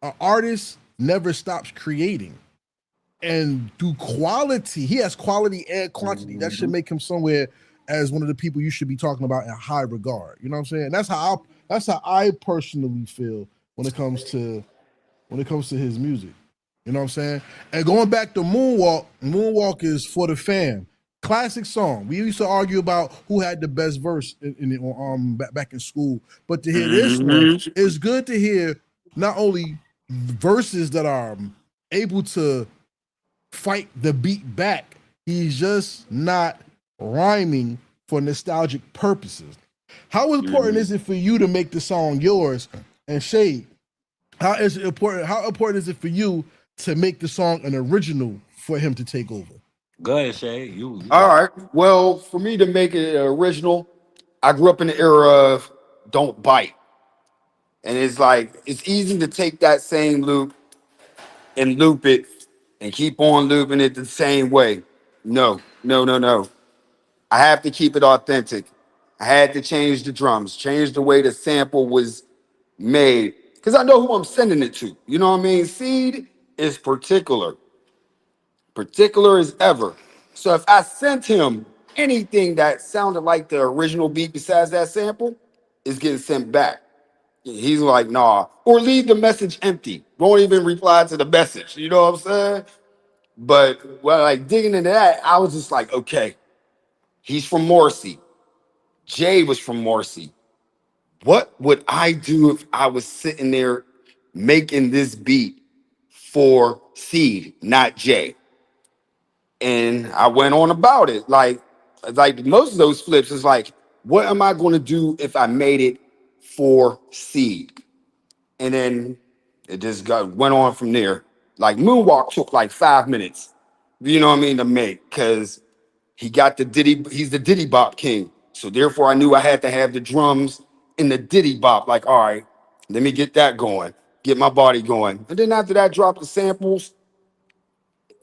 an artist never stops creating. And through quality, he has quality and quantity. That should make him somewhere as one of the people you should be talking about in high regard. You know what I'm saying? That's how I personally feel when it comes to his music. You know what I'm saying? And going back to Moonwalk is for the fam. Classic song. We used to argue about who had the best verse back in school. But to hear this one, it's good to hear not only verses that are able to fight the beat back. He's just not rhyming for nostalgic purposes. How important is it for you to make the song yours? And Shade, how important is it for you to make the song an original for him to take over? Go ahead, Shay. You All right. Well, for me to make it original, I grew up in the era of don't bite. And it's like, it's easy to take that same loop and loop it and keep on looping it the same way. No. I have to keep it authentic. I had to change the drums, change the way the sample was made. Because I know who I'm sending it to. You know what I mean? Seed is particular as ever. So if I sent him anything that sounded like the original beat besides that sample, it's getting sent back. He's like, nah, or leave the message empty. Won't even reply to the message. You know what I'm saying? But like digging into that, I was just like, okay, he's from Morrissey. Jay was from Morrissey. What would I do if I was sitting there making this beat for Seed, not Jay? And I went on about it. Like most of those flips is like, what am I going to do if I made it for Seed? And then it just went on from there. Like Moonwalk took like 5 minutes, you know what I mean, to make, because he got the Diddy, he's the Diddy Bop king. So therefore I knew I had to have the drums in the Diddy Bop. Like, all right, let me get that going, get my body going. And then after that, drop the samples,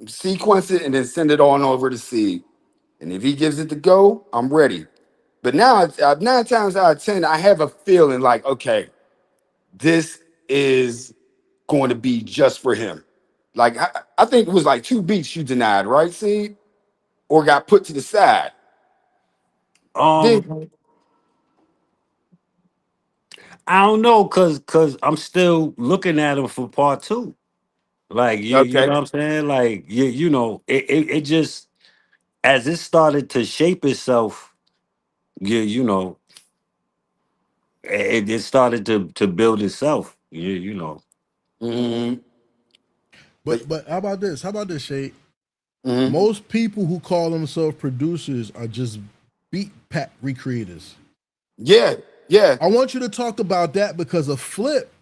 sequence it, and then send it on over to Seed. And if he gives it the go, I'm ready. But now, 9 times out of 10, I have a feeling like, okay, this is going to be just for him. Like, I think it was like 2 beats you denied, right, Seed? Or got put to the side. Then, I don't know, cause I'm still looking at him for part 2. Like you know okay. what I'm saying? Like you know, it just as it started to shape itself, you know, it started to build itself. You know. Mm-hmm. But, But how about this? How about this, Shay? mm-hmm. Most people who call themselves producers are just beat pack recreators. Yeah. I want you to talk about that because a flip.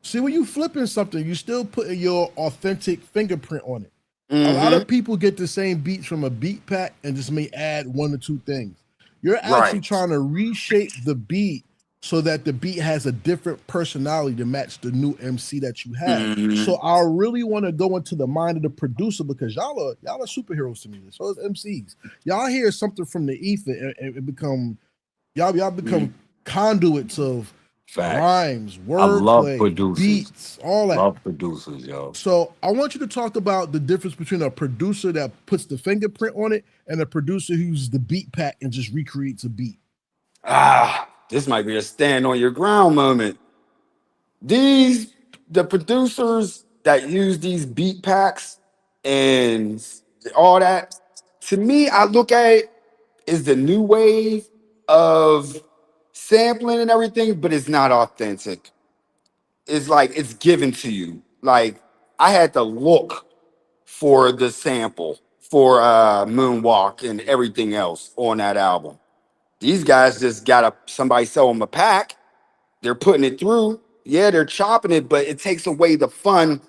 See, when you flipping something, you still putting your authentic fingerprint on it. A lot of people get the same beats from a beat pack and just may add 1 or 2 things. You're actually Right. trying to reshape the beat so that the beat has a different personality to match the new MC that you have. So Mhm. I really want to go into the mind of the producer because y'all are superheroes to me. So is MCs. Y'all hear something from the ether and it become y'all become Mhm. conduits of Facts. rhymes, I love wordplay, producers. beats, all that. Love producers, yo. So I want you to talk about the difference between a producer that puts the fingerprint on it and a producer who uses the beat pack and just recreates a beat. This might be a stand on your ground moment. These the producers that use these beat packs and all that. To me, I look at it as the new wave of sampling and everything, but it's not authentic. It's like it's given to you. Like I had to look for the sample for Moonwalk and everything else on that album. These guys just got somebody sell them a pack. They're putting it through. Yeah, they're chopping it, but it takes away the fun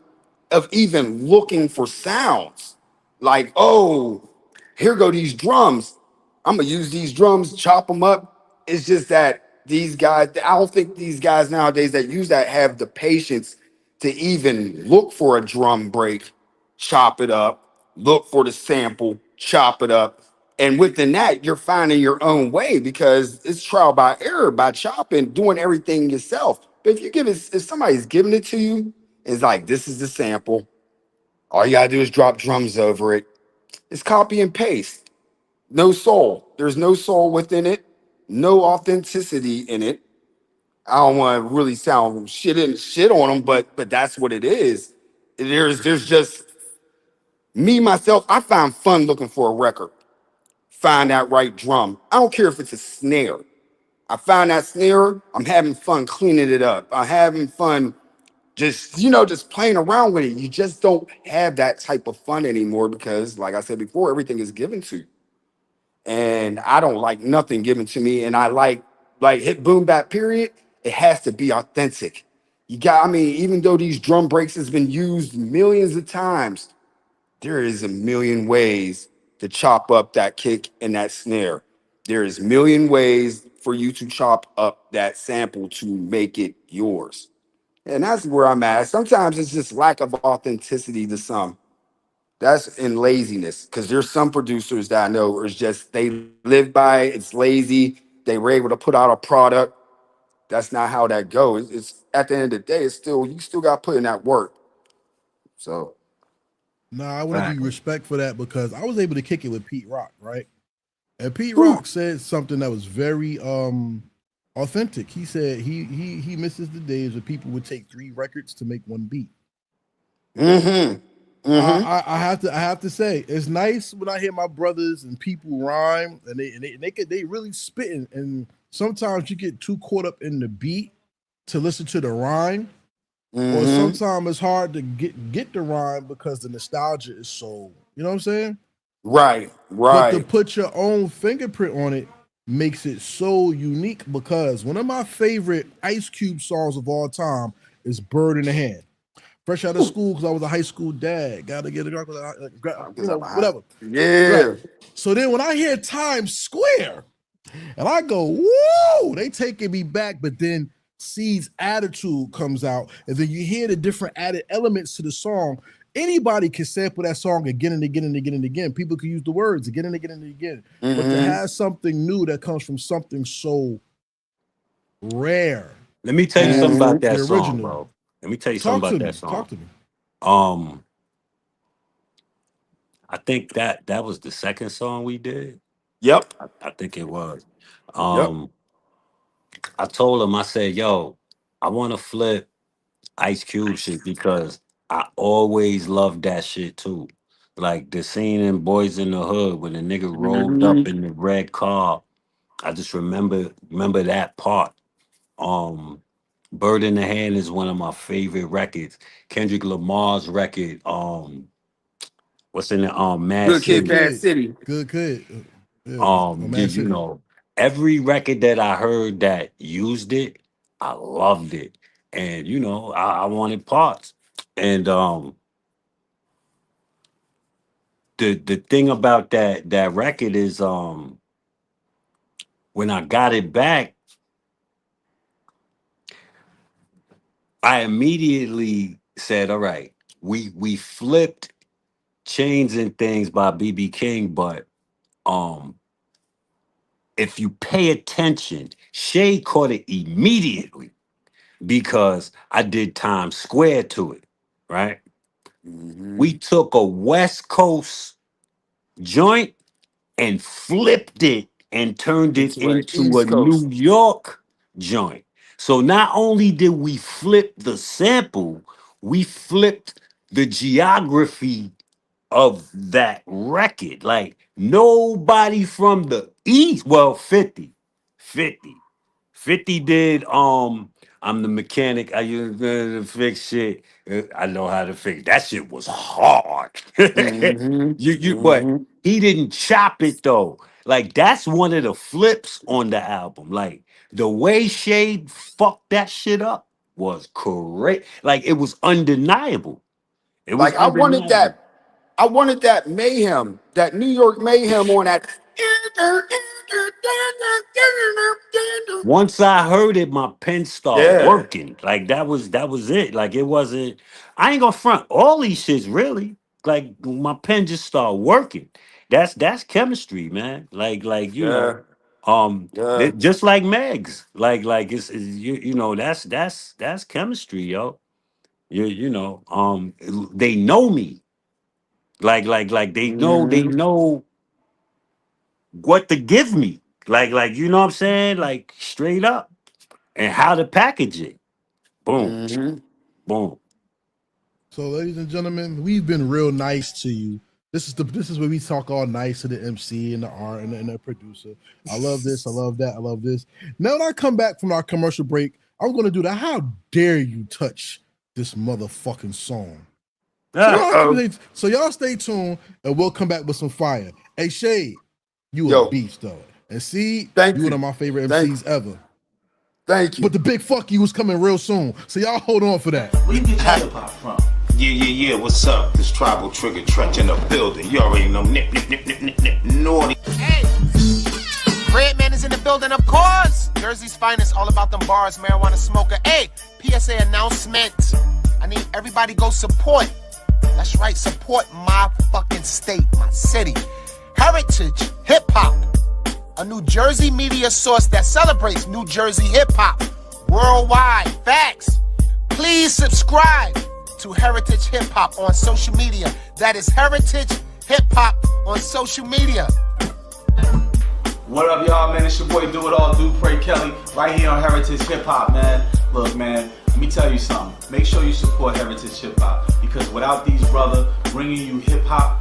of even looking for sounds. Like, oh, here go these drums. I'm gonna use these drums, chop them up. It's just that these guys, I don't think these guys nowadays that use that have the patience to even look for a drum break, chop it up, look for the sample, chop it up. And within that, you're finding your own way because it's trial by error by chopping, doing everything yourself. But if you give it, if somebody's giving it to you, it's like this is the sample. All you gotta do is drop drums over it. It's copy and paste. No soul. There's no soul within it. No authenticity in it. I don't want to really sound shit on them, but that's what it is. There's just me myself. I find fun looking for a record. Find that right drum. I don't care if it's a snare. I found that snare. I'm having fun cleaning it up. I'm having fun just just playing around with it. You just don't have that type of fun anymore because, like I said before, everything is given to you, and I don't like nothing given to me. And I like hit boom bap period. It has to be authentic. You got. I mean, even though these drum breaks has been used millions of times, there is a million ways to chop up that kick and that snare. There is a million ways for you to chop up that sample to make it yours. And that's where I'm at. Sometimes it's just lack of authenticity to some. That's in laziness. Because there's some producers that I know is just they live by it, it's lazy. They were able to put out a product. That's not how that goes. It's at the end of the day, it's still you still got to put in that work. So Now I want to give you Facts. respect for that because I was able to kick it with Pete Rock, right? And Pete whew. Rock said something that was very authentic. He said he misses the days where people would take 3 records to make one beat. Mm-hmm. Mm-hmm. I have to say it's nice when I hear my brothers and people rhyme and they really spitting, and sometimes you get too caught up in the beat to listen to the rhyme, or Mm-hmm. sometimes it's hard to get the rhyme because the nostalgia is so, you know what I'm saying? Right, But to right. put your own fingerprint on it makes it so unique because one of my favorite Ice Cube songs of all time is Bird in the Hand. Fresh out of school because I was a high school dad. Got to get a, Because I'm high. whatever. Right. Yeah. So then when I hear Times Square and I go, whoa, they taking me back. But then Seed's attitude comes out, and then you hear the different added elements to the song. Anybody can sample that song again and again and again and again. People can use the words again and again and again. But to Mm-hmm. have something new that comes from something so rare Let me tell you something as about Mm-hmm. the that song, original, bro. Let me tell you something talk about to that me. Talk song. to me. Um, I think that was the second song we did. Yep. I think it was. Yep. Um, I told him, I said, yo, I want to flip Ice Cube shit because I always loved that shit too. Like the scene in Boys in the Hood when the nigga rolled up Mm-hmm. in the red car. I just remember that part. Um, Bird in the Hand is one of my favorite records. Kendrick Lamar's record, what's in it? Mad Good kid, Good City. bad kid. city. Good kid. Yeah. Oh, Man You City. know, every record that I heard that used it, I loved it. And you know, I wanted parts. And the thing about that record is when I got it back, I immediately said, all right, we flipped Chains and Things by BB King, but um if you pay attention, Shay caught it immediately because I did Times Square to it, right? Mm-hmm. We took a West Coast joint and flipped it and turned it Into an into a East Coast. New York joint. So not only did we flip the sample, we flipped the geography of that record. Like nobody from the East, well, 50. 50 did I'm the mechanic. I use to fix shit. I know how to fix. That shit was hard. Mm-hmm. But Mm-hmm. he didn't chop it though. Like that's one of the flips on the album. Like the way Shade fucked that shit up was correct. Like it was undeniable. It was Like undeniable. I wanted that mayhem, that New York mayhem on that. Once I heard it, my pen started Yeah, working. Like that was it. Like it wasn't. I ain't gonna front all these shits really. Like my pen just started working. That's chemistry, man. Like yeah, yeah. just like Megs. Like you know that's chemistry, yo. They know me. Like they Mm-hmm. know what to give me. Like you know what I'm saying? Like straight up and how to package it. Boom, Mm-hmm. boom. So, ladies and gentlemen, we've been real nice to you. This is where we talk all nice to the MC and the art and the producer. I love this. I love that. I love this. Now that I come back from our commercial break, I'm going to do that. How dare you touch this motherfucking song? Ah, Uh-oh. So y'all stay tuned, and we'll come back with some fire. Hey Shade, you a Yo, beast though, and see, thank you one you. of my favorite Thank MCs ever. thank But you. the big fuck you was coming real soon, so y'all hold on for that. Where you get your hip hop from? Yeah, what's up? This tribal trigger trench in the building. You already know, nip, naughty. Hey, Redman is in the building, of course. Jersey's finest, all about them bars, marijuana smoker. Hey, PSA announcement. I need everybody go support. That's right, support my fucking state, my city. Heritage Hip Hop, a New Jersey media source that celebrates New Jersey hip hop worldwide. Facts. Please subscribe to Heritage Hip Hop on social media. That is Heritage Hip Hop on social media. What up, y'all, man? It's your boy Do It All, Do Pray Kelly, right here on Heritage Hip Hop, man. Look, man, let me tell you something. Make sure you support Heritage Hip Hop, because without these brothers bringing you hip hop,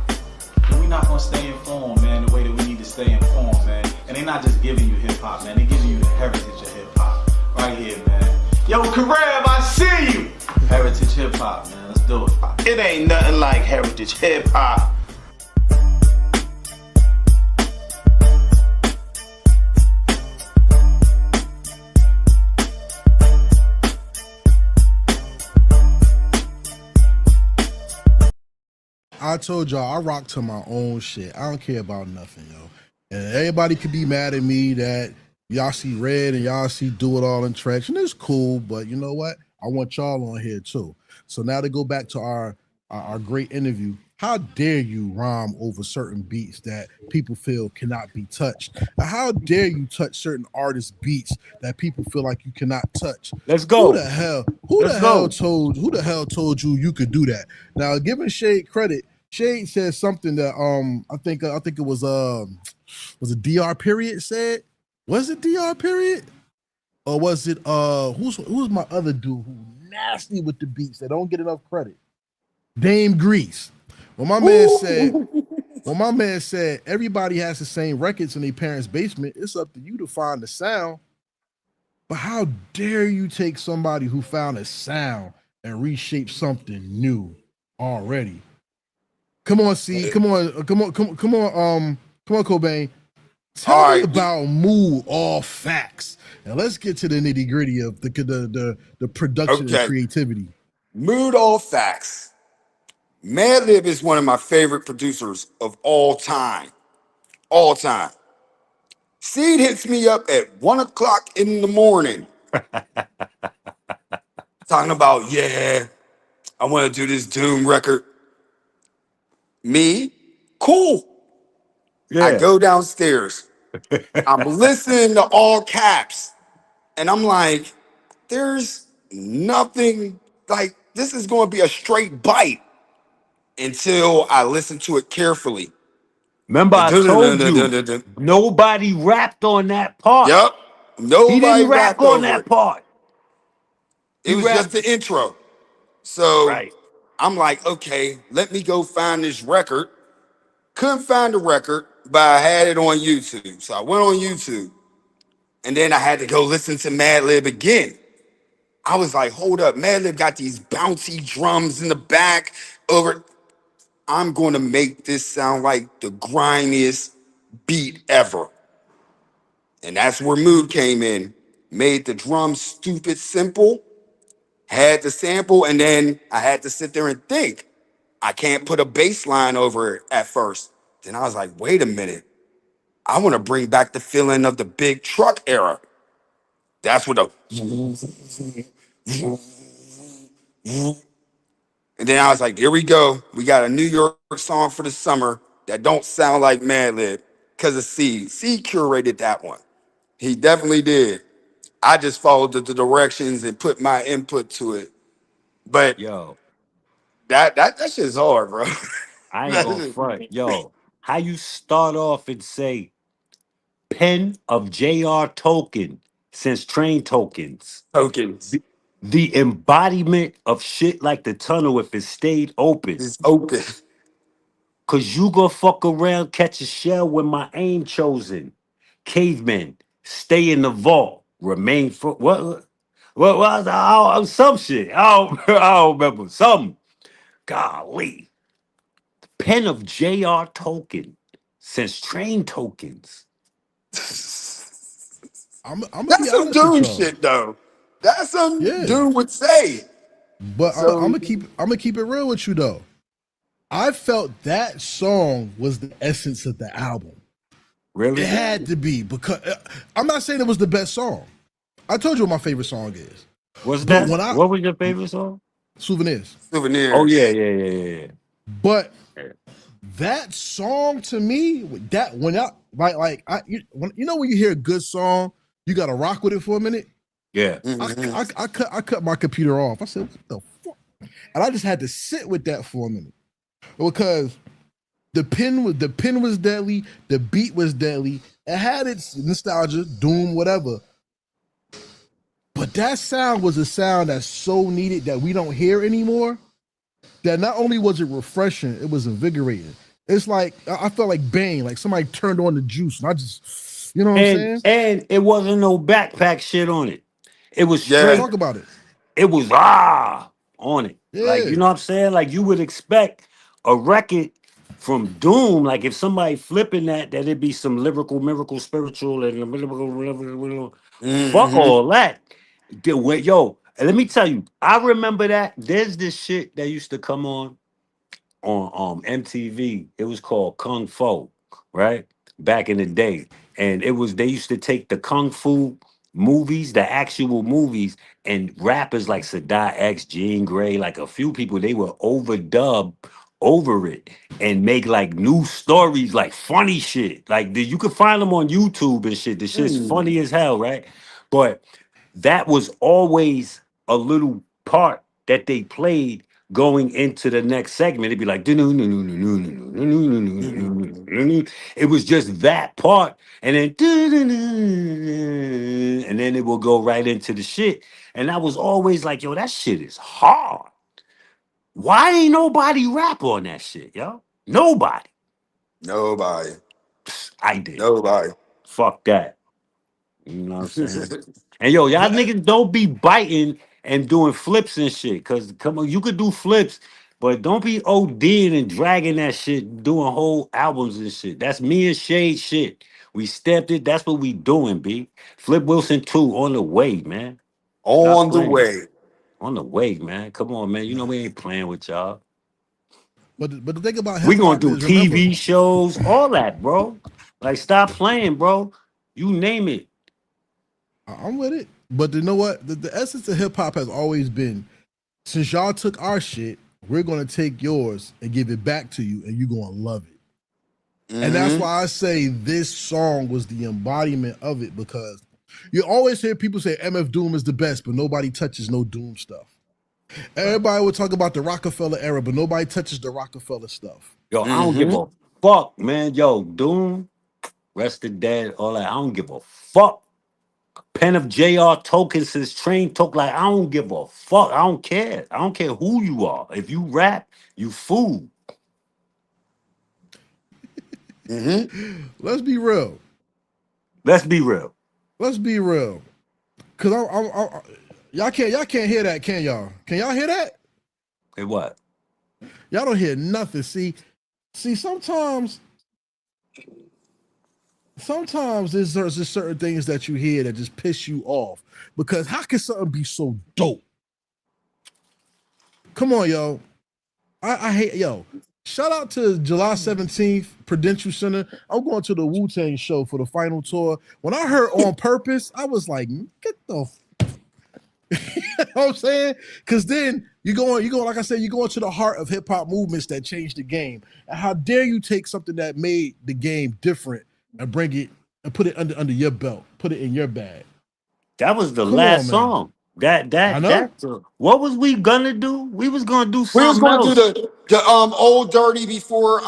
we're not gonna stay informed, man, the way that we need to stay informed, man. And they're not just giving you hip hop, man. They're giving you the heritage of hip hop, right here, man. Yo, Karev, I see you. Heritage Hip Hop, man. Let's do it. It ain't nothing like heritage hip hop. I told y'all I rock to my own shit. I don't care about nothing, yo. And everybody could be mad at me that y'all see Red and y'all see Do It All in Trench, and it's cool. But you know what? I want y'all on here too. So now to go back to our great interview. How dare you rhyme over certain beats that people feel cannot be touched? How dare you touch certain artists' beats that people feel like you cannot touch? Let's go. Who the hell told you could do that? Now, giving Shade credit, Shade said something that I think it was it DR period said? Was it DR period? Or was it who's my other dude who nasty with the beats that don't get enough credit? Dame Grease. When my man said everybody has the same records in their parents' basement, it's up to you to find the sound. But how dare you take somebody who found a sound and reshape something new already? Come on, Cobain. Tell me about Mood All Facts. And let's get to the nitty-gritty of the production and creativity. Mood All Facts. Madlib is one of my favorite producers of all time. All time. Seed hits me up at 1 o'clock in the morning. talking about, yeah, I want to do this Doom record. Me, cool. I Yeah. go downstairs. I'm listening to all caps, and I'm like, there's nothing like this is going to be a straight bite until I listen to it carefully. Remember, I told you nobody rapped on that part. Yep. He Nobody didn't rap rapped on over it. that part. It He was just rapped the intro. So right. I'm like, okay, let me go find this record. Couldn't find the record, but I had it on YouTube. So I went on YouTube and then I had to go listen to Madlib again. I was like, hold up, Madlib got these bouncy drums in the back over. I'm going to make this sound like the grimiest beat ever. And that's where Mood came in. Made the drums stupid simple, had the sample, and then I had to sit there and think. I can't put a bass line over it at first. Then I was like, wait a minute. I want to bring back the feeling of the big truck era. That's what the and then I was like, here we go. We got a New York song for the summer that don't sound like Madlib because of C. C curated that one. He definitely did. I just followed the directions and put my input to it. But Yo, that shit's hard, bro. I ain't gonna That's front. Yo, how you start off and say pen of J.R. Tolkien since train tokens. tokens. The embodiment of shit like the tunnel if it stayed open. It's open. Cause you gonna fuck around, catch a shell when my aim chosen. Cavemen, stay in the vault, remain for what some shit. I don't remember. Something. Golly. Pen of J.R. Tolkien since train tokens. I'm gonna be That's some honest with Doom y'all. shit, though. That's some Yeah, Doom would say. but So I'm gonna keep it real with you though. I felt that song was the essence of the album. Really? It had to be because I'm not saying it was the best song. I told you what my favorite song is. What's But that? when I What was your favorite song? Souvenirs. Oh yeah, souvenirs. yeah. But that song to me, that when I when you hear a good song, you gotta rock with it for a minute. Yeah. Mhm. I cut my computer off. I said, what the fuck? And I just had to sit with that for a minute. Because the pen was deadly, the beat was deadly, it had its nostalgia, doom, whatever. But that sound was a sound that's so needed that we don't hear anymore. That not only was it refreshing, it was invigorating. It's like I felt like Bane, like somebody turned on the juice, and I just, you know what I'm saying? And it wasn't no backpack shit on it. It was Yeah. straight. Talk about it. It was on it. Like, you Yeah. know what I'm saying? Like you would expect a record from Doom, like if somebody flipping that it'd be some lyrical, miracle, spiritual, and fuck Hmm. all that. Yo, and let me tell you, I remember that. There's this shit that used to come on MTV. It was called Kung Fu, right? Back in the day. And they used to take the Kung Fu movies, the actual movies, and rappers like Sadat X, Jean Grey, like a few people, they would overdub over it and make like new stories, like funny shit. Like you could find them on YouTube and shit. The shit's funny as hell, right? But that was always a little part that they played going into the next segment. It'd be like, it was just that part, and then it will go right into the shit. And I was always like, yo, that shit is hard. Why ain't nobody rap on that shit, yo? Nobody. Nobody. I did. Nobody. Fuck that. You know what I'm saying? And yo, y'all But niggas don't be biting and doing flips and shit. Cause come on, you could do flips, but don't be ODing and dragging that shit, doing whole albums and shit. That's me and Shade shit. We stepped it. That's what we doing, B. Flip Wilson 2 on the way, man. Stop On the playing. way. On the way, man. Come on, man. You know we ain't playing with y'all. but the thing about We hip gonna hop do is remember, TV shows, all that, bro. Like, stop playing, bro. You name it. I'm with it. But you know what? The essence of hip hop has always been, since y'all took our shit, we're gonna take yours and give it back to you, and you're gonna love it. And that's why I say this song was the embodiment of it, because you always hear people say MF Doom is the best, but nobody touches no Doom stuff. Everybody would talk about the Rockefeller era, but nobody touches the Rockefeller stuff. Yo, I don't give a fuck, man. Yo, Doom, Rest of Dead, all that. I don't give a fuck. Pen of JR Tokens, his train talk, like I don't give a fuck. I don't care. I don't care who you are. If you rap, you fool. Let's be real. Let's be real. Let's be real. Cause y'all can't hear that, can y'all? Can y'all hear that? Hey, what? Y'all don't hear nothing. See, sometimes there's just certain things that you hear that just piss you off. Because how can something be so dope? Come on, yo. I hate, yo. Shout out to July 17th, Prudential Center. I'm going to the Wu-Tang show for the final tour. When I heard On Purpose, I was like, get the you know what I'm saying? Because then you go, like I said, you go into the heart of hip-hop movements that changed the game. And how dare you take something that made the game different and bring it and put it under your belt, put it in your bag. That was the last song. What was we gonna do? We was gonna do something else. We was gonna do the Old Dirty before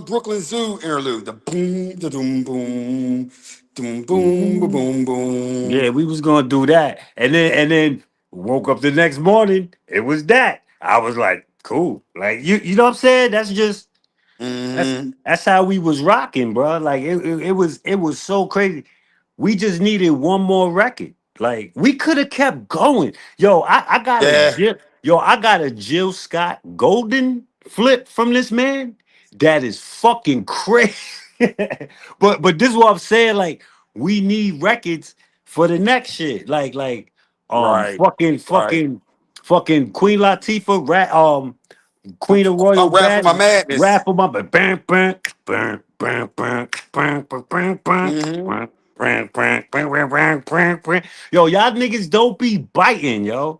Brooklyn Zoo interlude. The boom, the doom, boom, doom, boom, boom, boom, boom. Yeah, we was gonna do that, and then woke up the next morning. It was that. I was like, cool. Like you know what I'm saying? That's just that's how we was rocking, bro. Like it was so crazy. We just needed one more record. Like we could have kept going. I got a Jill Scott Golden flip from this man. That is fucking crazy. but this is what I'm saying. Like we need records for the next shit. Like fucking Queen Latifah Queen of Royal Rap for Bad My Madness. rap for my bam bam bam bam bam bam bam bam. Yo, y'all niggas don't be biting, yo.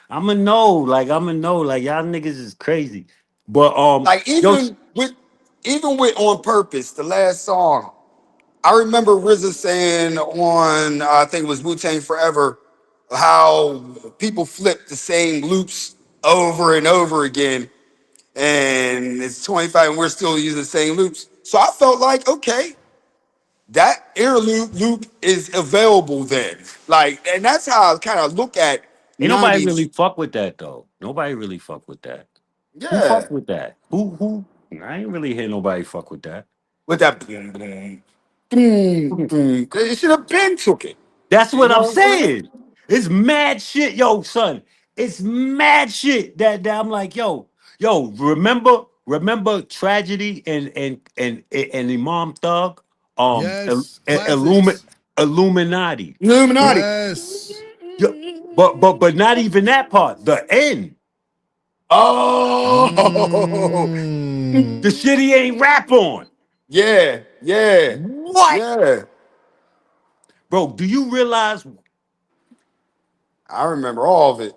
I'ma know, like y'all niggas is crazy. But Like even with On Purpose, the last song, I remember RZA saying on I think it was Wu-Tang Forever, how people flip the same loops over and over again, and it's 25 and we're still using the same loops. So I felt like, okay, that interlude loop is available then. Like, and that's how I kind of look at ain't nobody 90s. really fuck with that though. Nobody really fuck with that. Who Yeah. fuck with that? Who? I ain't really hear nobody fuck with that. With that boom, boom, boom, boom. It should have been took it. That's what You I'm know what I'm saying? saying. It's mad shit, yo, son. It's mad shit that I'm like, yo, remember Tragedy and Imam Thug, Yes, classics. Illuminati. Illuminati. Yes. Yo, but not even that part. The end. Oh, The shit he ain't rap on. yeah. What? Yeah. Bro, do you realize? I remember all of it.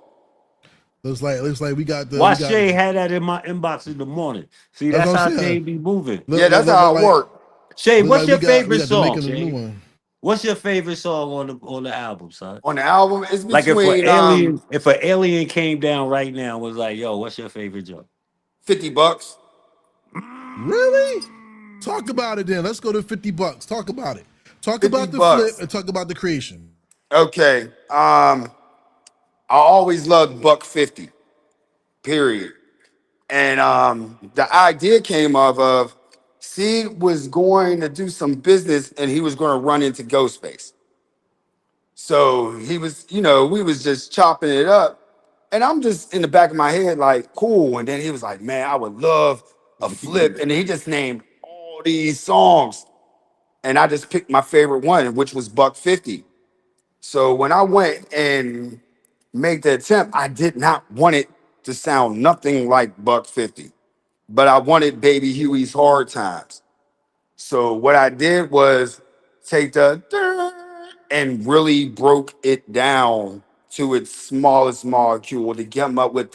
Looks like we got the. Why we got, Shay had that in my inbox in the morning? See, that's what how I'm Shay saying. be moving. Yeah, that's how it worked. Shay, Look what's like your we favorite got song, the new Shay? one. What's your favorite song on the album, son? On the album, it's Like between if an alien came down right now and was like, yo, what's your favorite joke? $50. Really? Talk about it then. Let's go to $50. Talk about it. Talk about the $50. flip and talk about the creation. Okay. I always loved Buck 50. Period. And the idea came of Seed was going to do some business and he was going to run into Ghostface. So he was, we was just chopping it up. And I'm just in the back of my head like, cool. And then he was like, man, I would love a flip. And he just named all these songs. And I just picked my favorite one, which was Buck 50. So when I went and made the attempt, I did not want it to sound nothing like Buck 50. But I wanted Baby Huey's Hard Times. So what I did was take the and really broke it down to its smallest molecule to come up with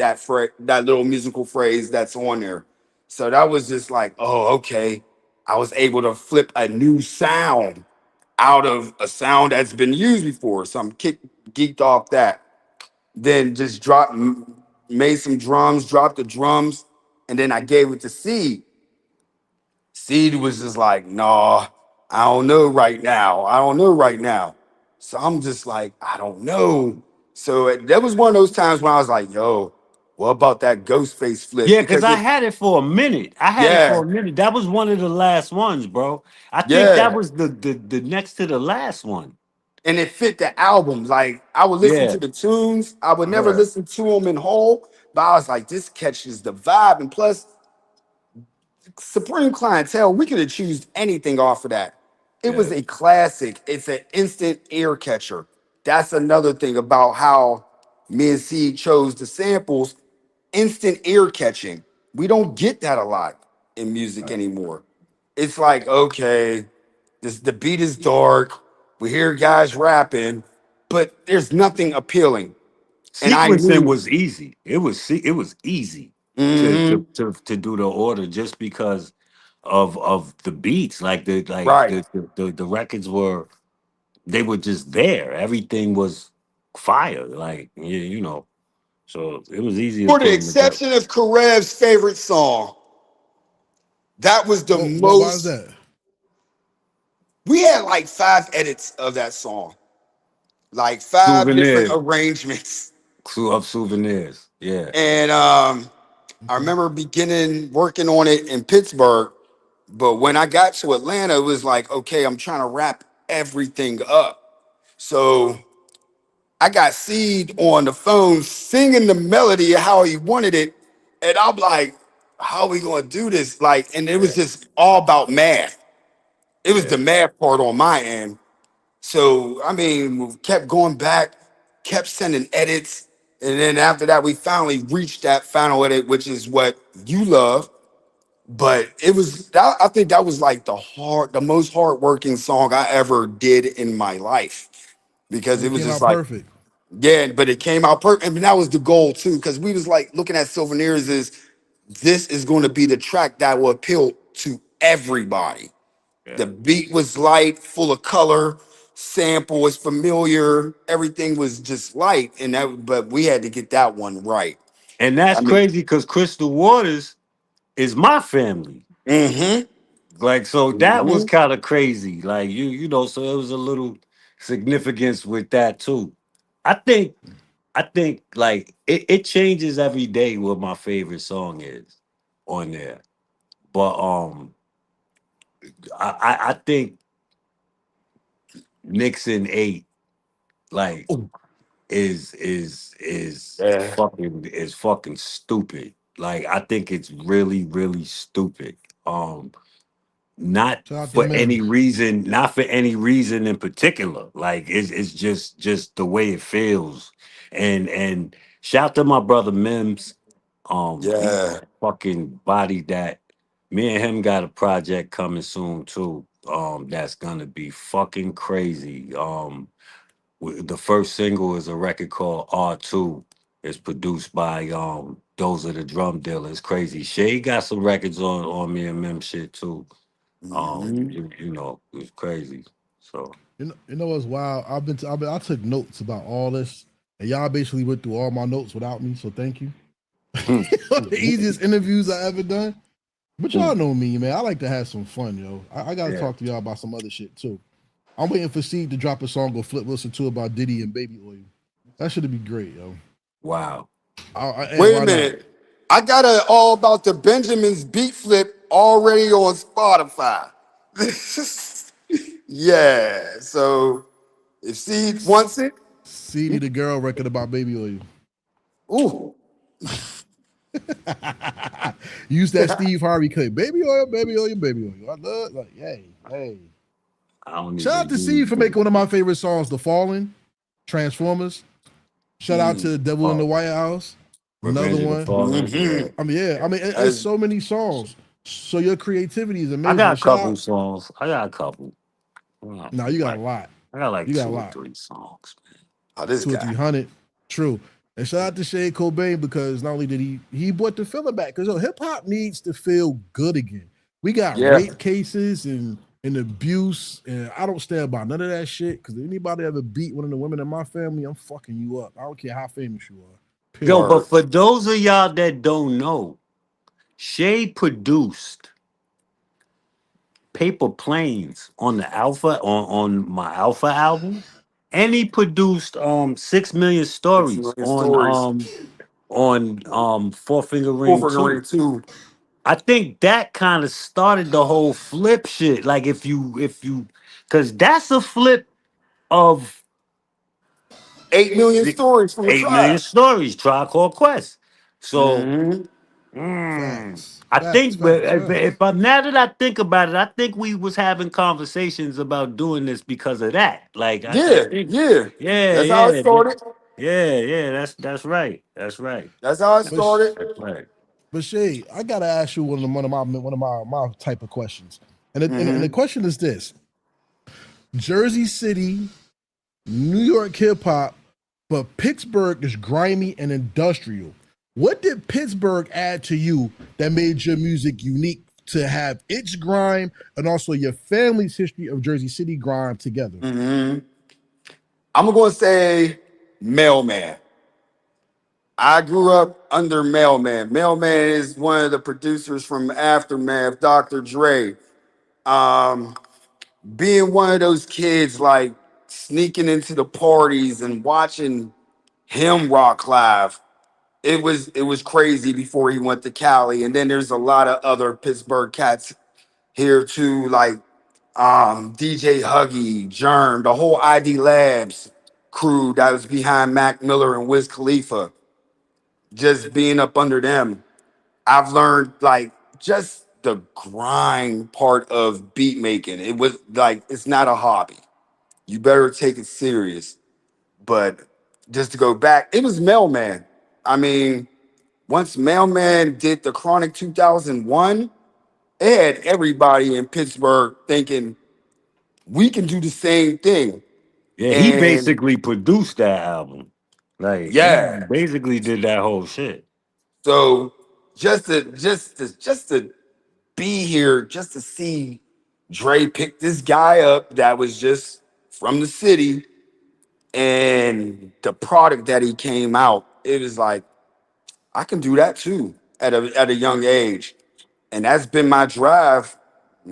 that little musical phrase that's on there. So that was just like, oh, okay. I was able to flip a new sound out of a sound that's been used before. So I'm geeked off that. Then just made some drums, dropped the drums, and then I gave it to Seed. Seed was just like, nah, I don't know right now. I don't know right now. So I'm just like, I don't know. So that was one of those times when I was like, yo, what about that Ghostface flip? Yeah, because Because I had it for a minute. yeah, That was one of the last ones, bro. I think that yeah. was the next to the last one. And it fit the album. Like I would listen Yeah, to the tunes. I would never yeah, listen to them in whole, but I was like, this catches the vibe. And plus, Supreme Clientele, we could have chosen anything off of that. It yeah. was a classic. It's an instant ear catcher. That's another thing about how me and C chose the samples. Instant ear catching. We don't get that a lot in music anymore. It's like, okay, the beat is dark. We hear guys rapping, but there's nothing appealing. And I Sequencing knew, was easy. It was easy mhm, to do the order just because of the beats. right. The records were they were just there. Everything was fire. Like you know. So it was easy to For the put them together. exception of Karev's favorite song, that was the Why is most. that? We had like 5 edits of that song, like 5 different Souvenirs. arrangements. Of souvenirs. Yeah. And I Okay. remember beginning working on it in Pittsburgh, but when I got to Atlanta, it was like, okay, I'm trying to wrap everything up. So I got Seed on the phone singing the melody of how he wanted it. And I'm like, how are we going to do this? Like, and it was Yeah. just all about math. It was Yeah. the math part on my end. So, I mean, we kept going back, kept sending edits. And then after that, we finally reached that final edit, which is what you love. But it was that I think that was like the most hardworking song I ever did in my life. Because And it it was came just out like, perfect. yeah, but it came out perfect. And that was the goal too, because we was like looking at Souvenirs is this is going to be the track that will appeal to everybody. The Yeah. beat was light, full of color, sample was familiar, everything was just light, and that but we had to get that one right. And I that's mean, crazy because Crystal Waters is my family. mm-hmm, Like, so that was mm-hmm. kind of crazy. Like you know, so it was a little significance with that too. I think I think like it changes every day what my favorite song is on there. But I think Nixon 8 like Yeah. is fucking stupid. Like I think it's really, really stupid. Not Shout out to for any Mims. reason, not for any reason in particular. Like it's just the way it feels. And shout to my brother Mims. He Yeah. fucking bodied that. Me and him got a project coming soon too. That's gonna be fucking crazy. The first single is a record called R2. It's produced by those are the drum dealers. Crazy. Shay got some records on me and Mim shit too. Mhm. You know, it was crazy. So You know what's wild? I took notes about all this, and y'all basically went through all my notes without me. So thank you. hmm. The easiest interviews I ever done. But y'all know me, man. I like to have some fun, yo. I gotta Yeah. talk to y'all about some other shit too. I'm waiting for Seed to drop a song or Flip Wilson too about Diddy and Baby Oil. That should be great, yo. Wow. And Wait a why not? minute. I got it all about the Benjamin's beat flip already on Spotify. Yeah. So if Seed wants it, CD the girl record about Baby Oil. ooh. Use that Steve Harvey clip. Baby Oil, Baby Oil, Baby Oil. I love like, hey. I don't Shout out even to use Steve for making one of my favorite songs, The Fallen, Transformers. Shout out to Devil in the oh, White House. Another Revenge of the one. Fallen. Yeah. Mhm. I mean, yeah. I mean, it's As- so many songs. So your creativity is I amazing. got And a shout couple out. songs. I got a couple. Wow. No, you got a Like lot. I got like You got a two or lot. three songs, man. Oh, this 200 or guy. 300. True. And shout out to Shea Cobain because not only did he brought the feeling back, because hip hop needs to feel good again. We got Yeah. rape cases and abuse, and I don't stand by none of that shit. Because anybody ever beat one of the women in my family, I'm fucking you up. I don't care how famous you are. Yo, Period. but for those of y'all that don't know, Shay produced Paper Planes on the Alpha on my Alpha album, and he produced 6 Million 6 Stories million stories. on Four Finger Full Ring for 2. going too. I think that kind of started the whole flip shit. Like if you because that's a flip of 8 million the stories from the 8 Million tribe. Stories, Tribe Called Quest. So Mm-hmm. Facts. I Facts. think, but Facts. Facts. if I now that I think about it, I think we was having conversations about doing this because of that. Like I Yeah, think, yeah. yeah, That's how it yeah, started. yeah. That's right. That's right. That's how it But sh- started. That's right. but Shay, I gotta ask you one of my type of questions. And the Mm-hmm. question is this: Jersey City, New York hip hop, but Pittsburgh is grimy and industrial. What did Pittsburgh add to you that made your music unique to have its grime and also your family's history of Jersey City grime together? Mm-hmm. I'm going to say Mailman. I grew up under Mailman. Mailman is one of the producers from Aftermath, Dr. Dre. Um, Being one of those kids, like sneaking into the parties and watching him rock live. It was crazy before he went to Cali. And then there's a lot of other Pittsburgh cats here too, like DJ Huggy, Germ, the whole ID Labs crew that was behind Mac Miller and Wiz Khalifa. Just being up under them, I've learned like just the grind part of beat making. It was like it's not a hobby. You better take it serious. But just to go back, it was Mailman. I mean, once Mailman did the Chronic 2001, it had everybody in Pittsburgh thinking we can do the same thing. Yeah, he And basically produced that album. Like he yeah, basically did that whole shit. so just to be here, just to see Dre pick this guy up that was just from the city and the product that he came out, it was like I can do that too at a young age. And that's been my drive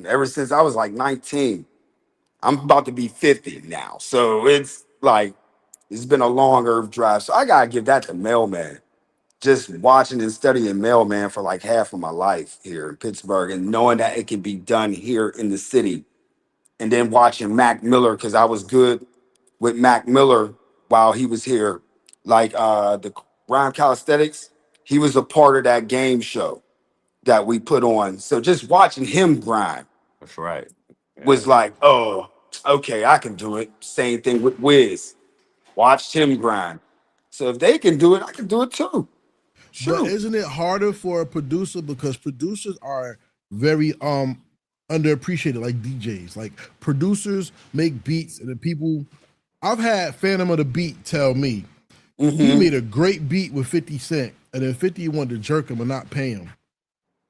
ever since I was like 19. I'm about to be 50 now. So it's like it's been a longer drive. So I gotta give that to Mailman. Just watching and studying Mailman for like half of my life here in Pittsburgh and knowing that it can be done here in the city. And then watching Mac Miller, because I was good with Mac Miller while he was here. Like the Rhyme Calisthenics, he was a part of that game show that we put on. So just watching him grind That's right. was Yeah. like, oh, okay, I can do it. Same thing with Wiz. Watched him grind. So if they can do it, I can do it too. But Shoot. isn't it harder for a producer because producers are very underappreciated like DJs. Like producers make beats and the people I've had Phantom of the Beat tell me he Mm-hmm. made a great beat with 50 Cent and then 50 wanted to jerk him and not pay him.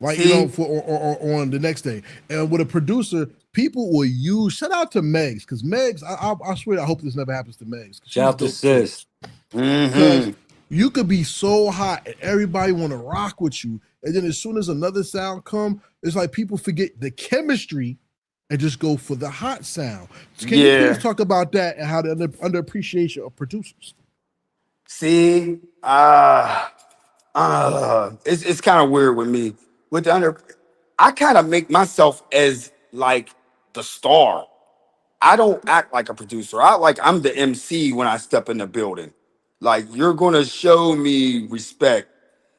Like, See, for or on the next day. And with a producer, people will use shout out to Megs, because Megs, I swear I hope this never happens to Megs. 'Cause she's Shout out to dope too. Sis. Because mm-hmm. you could be so hot and everybody want to rock with you. And then as soon as another sound come, it's like people forget the chemistry and just go for the hot sound. Can you please Yeah. talk about that and how the underappreciation of producers? See, it's kind of weird with me. With the under, I kind of make myself as like the star. I don't act like a producer. I'm the MC when I step in the building. Like you're gonna show me respect.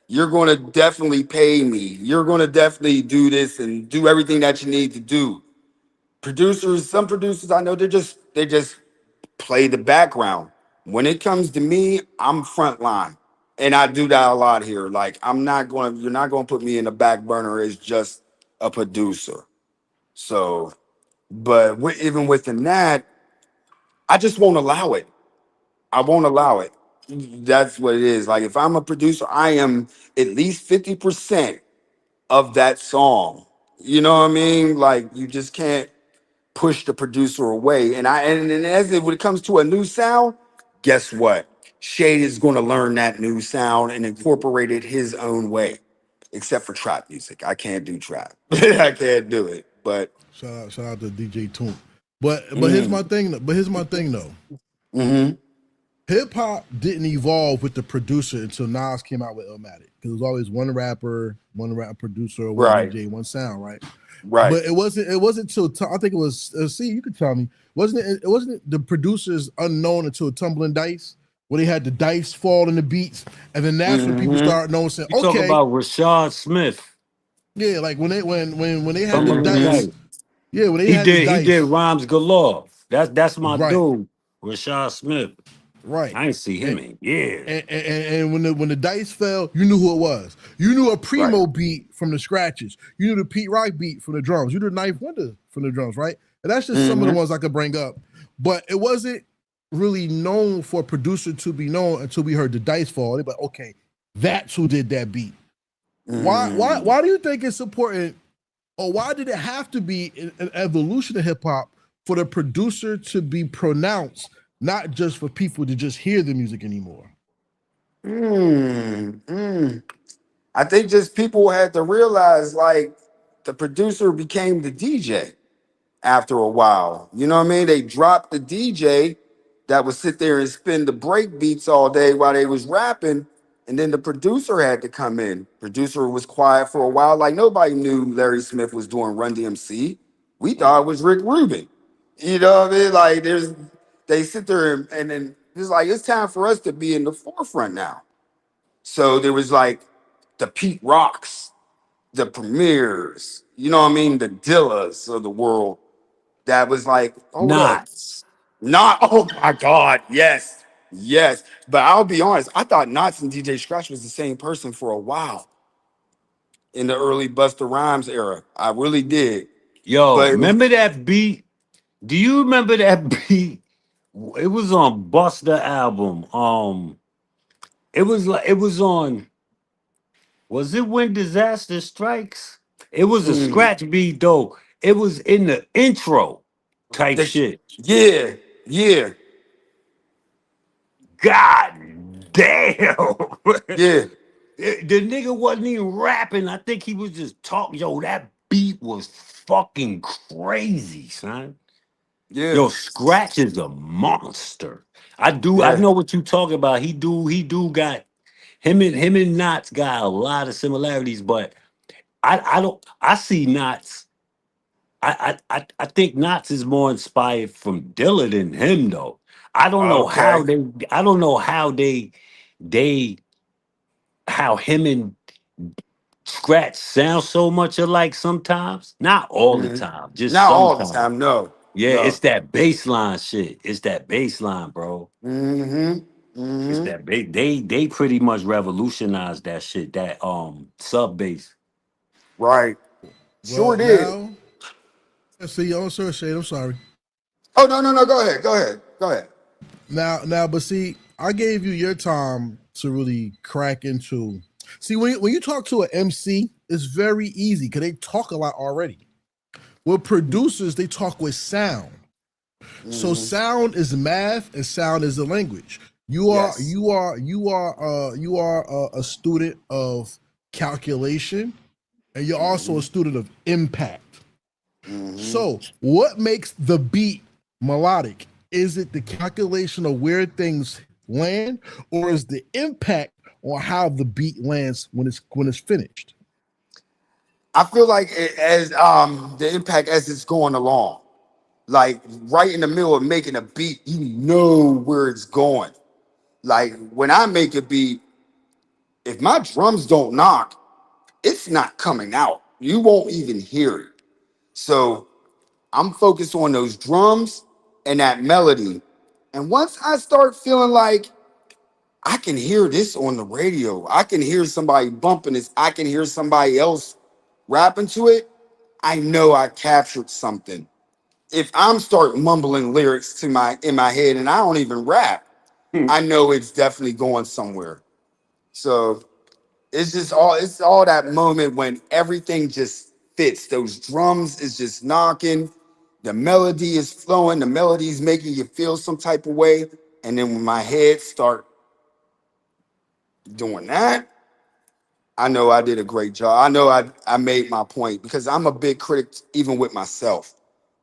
You're gonna definitely pay me. You're gonna definitely do this and do everything that you need to do. Producers, some producers I know they just play the background. When it comes to me, I'm front line. And I do that a lot here. Like you're not going to put me in the back burner as just a producer. So, but even within that, I just won't allow it. I won't allow it. That's what it is. Like if I'm a producer, I am at least 50% of that song. You know what I mean? Like you just can't push the producer away. And as when it comes to a new sound, guess what? Shade is going to learn that new sound and incorporate it his own way. Except for trap music, I can't do trap. I can't do it. But Shout out to DJ Toon. But here's mm, my thing. But here's my thing though. mhm, Hip hop didn't evolve with the producer until Nas came out with Illmatic. Because it was always one rapper, one rap producer, one right, DJ, one sound, right? right. But it wasn't until I think it was. See, you could tell me. Wasn't it the producers unknown until Tumbling Dice, where they had the dice fall in the beats, and then that's when people Hmm. started noticing. You talk Okay, about Rashad Smith, yeah, like when they had the Tumbling Hmm. dice. Dice. Yeah, when they He had the did dice. rhymes galore. That's my Right, dude, Rashad Smith. right. I ain't see him And in years. and when the dice fell, you knew who it was. You knew a Right. Primo beat from the scratches. You knew the Pete Rock beat from the drums. You knew the Knife Wonder from the drums, right? And that's just some of the Hmm. ones I could bring up. But it wasn't really known for a producer to be known until we heard the dice fall. They're like, okay, that's who did that beat. Why do you think it's important, or why did it have to be an evolution of hip hop for the producer to be pronounced, not just for people to just hear the music anymore? I think just people had to realize like the producer became the DJ after a while. You know what I mean? They dropped the DJ that would sit there and spin the break beats all day while they was rapping. And then the producer had to come in. Producer was quiet for a while. Like nobody knew Larry Smith was doing Run DMC. We thought it was Rick Rubin. You know what I mean? Like they sit there and then it's like, it's time for us to be in the forefront now. So there was like the Pete Rocks, the Premiers, you know what I mean? The Dillas of the world that was like, hold up. Knots. Not, oh my God, yes, yes. But I'll be honest, I thought Knots and DJ Scratch was the same person for a while in the early Busta Rhymes era. I really did. Yo, But it was, remember that beat? Do you remember that beat? It was on Buster album. It was on. Was it When Disaster Strikes? It was a mm, scratch beat though. It was in the intro type the, shit. yeah, yeah, God damn. yeah, The nigga wasn't even rapping. I think he was just talking. Yo, that beat was fucking crazy, son. yeah, Yo, Scratch is a monster. I yeah. know what you talking about. He do got him and Knots got a lot of similarities, but I don't I see Knots. I think Knots is more inspired from Dilla than him though. Okay. I don't know they how him and Scratch sound so much alike sometimes. Not all the Mhm. time, just Not all the sometimes. time, no, Yeah, it's no. that baseline shit. It's that baseline, bro. Mm-hmm. It's Mm-hmm. that they pretty much revolutionized that shit. That sub bass. Right. Sure Well, did. now, let's see, oh, sir, Shade, I'm sorry. Oh no, no, no. Go ahead. Go ahead. Go ahead. Now, but see, I gave you your time to really crack into. See, when you talk to an MC, it's very easy because they talk a lot already. With producers, they talk with sound. So Hmm. sound is math and sound is a language. You are Yes. you are you are you are a student of calculation, and you're also Hmm. a student of impact. Hmm. So, what makes the beat melodic? Is it the calculation of where things land, or is the impact on how the beat lands when it's finished? I feel like as the impact as it's going along, like right in the middle of making a beat, you know where it's going. Like when I make a beat, if my drums don't knock, it's not coming out. You won't even hear it. So I'm focused on those drums and that melody. And once I start feeling like I can hear this on the radio, I can hear somebody bumping this, I can hear somebody else rapping to it, I know I captured something. if I'm start mumbling lyrics to my in my head and I don't even rap, I know it's definitely going somewhere. So it's all that moment when everything just fits. Those drums is just knocking, the melody is flowing, the melody is making you feel some type of way. And then when my head start doing that, I know I did a great job. I know I made my point because I'm a big critic even with myself.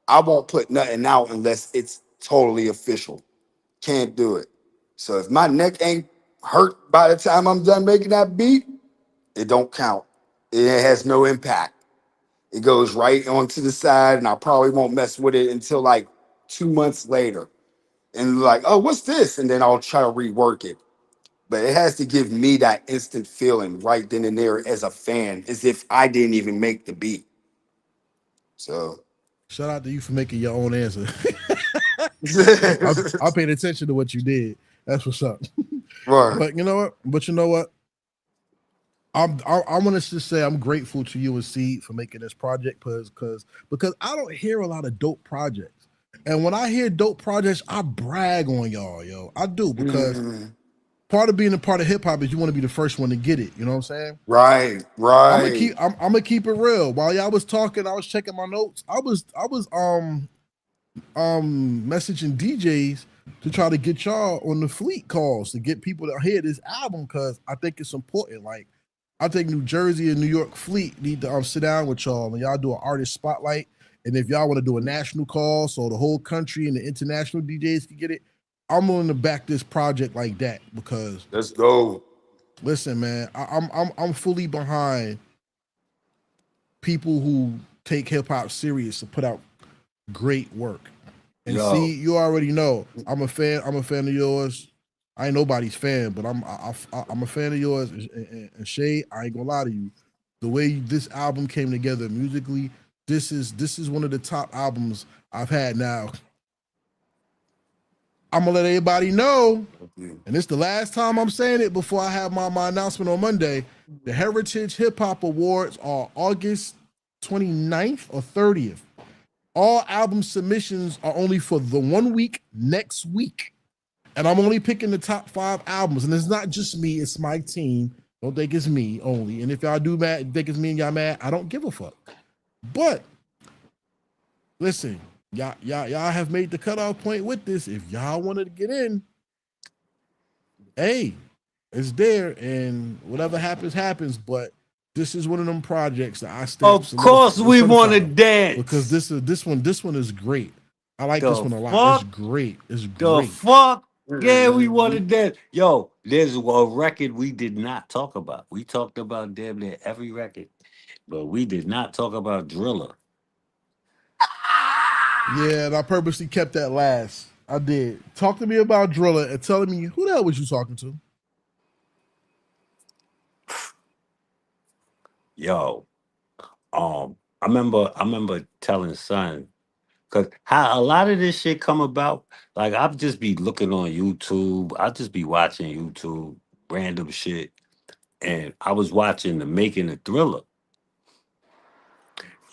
I won't put nothing out unless it's totally official. Can't do it. So if my neck ain't hurt by the time I'm done making that beat, it don't count. It has no impact. It goes right onto the side, and I probably won't mess with it until like 2 months later. And like, oh, what's this? And then I'll try to rework it. But it has to give me that instant feeling right then and there as a fan, as if I didn't even make the beat. So Shout out to you for making your own answer. I paid attention to what you did. That's what's up. right. But you know what? I want to just say I'm grateful to you and Seed for making this project because I don't hear a lot of dope projects. And when I hear dope projects, I brag on y'all, yo. I do because part of being a part of hip hop is you want to be the first one to get it. You know what I'm saying? Right. I'm gonna keep it real. While y'all was talking, I was checking my notes. I was messaging DJs to try to get y'all on the fleet calls to get people to hear this album because I think it's important. Like I think New Jersey and New York Fleet need to sit down with y'all and y'all do an artist spotlight. And if y'all want to do a national call so the whole country and the international DJs can get it, I'm willing to back this project like that because let's go. Listen, man, I'm fully behind people who take hip hop serious to put out great work. And see, you already know I'm a fan. I'm a fan of yours. I ain't nobody's fan, but I'm a fan of yours. And Shay, I ain't gonna lie to you. The way this album came together musically, this is one of the top albums I've had. Now, I'm gonna let everybody know, and it's the last time I'm saying it before I have my announcement on Monday. The Heritage Hip Hop Awards are August 29th or 30th. All album submissions are only for the 1 week next week. And I'm only picking the top 5 albums. And it's not just me, it's my team. Don't think it's me only. And if y'all do think it's me and y'all mad, I don't give a fuck. But listen, y'all have made the cutoff point with this. If y'all wanted to get in, hey, it's there. And whatever happens. But this is one of them projects that I stamp. Of course we want to dance. Because this one is great. I like this one a lot. It's great. It's great. The fuck? Yeah, we want to dance. Yo, there's a record we did not talk about. We talked about damn near every record, but we did not talk about Driller. Yeah, and I purposely kept that last. I did. Talk to me about Driller and telling me who the hell was you talking to? Yo, I remember telling son, cause how a lot of this shit come about. Like I'll just be looking on YouTube. I'll just be watching YouTube, random shit, and I was watching the making of Thriller.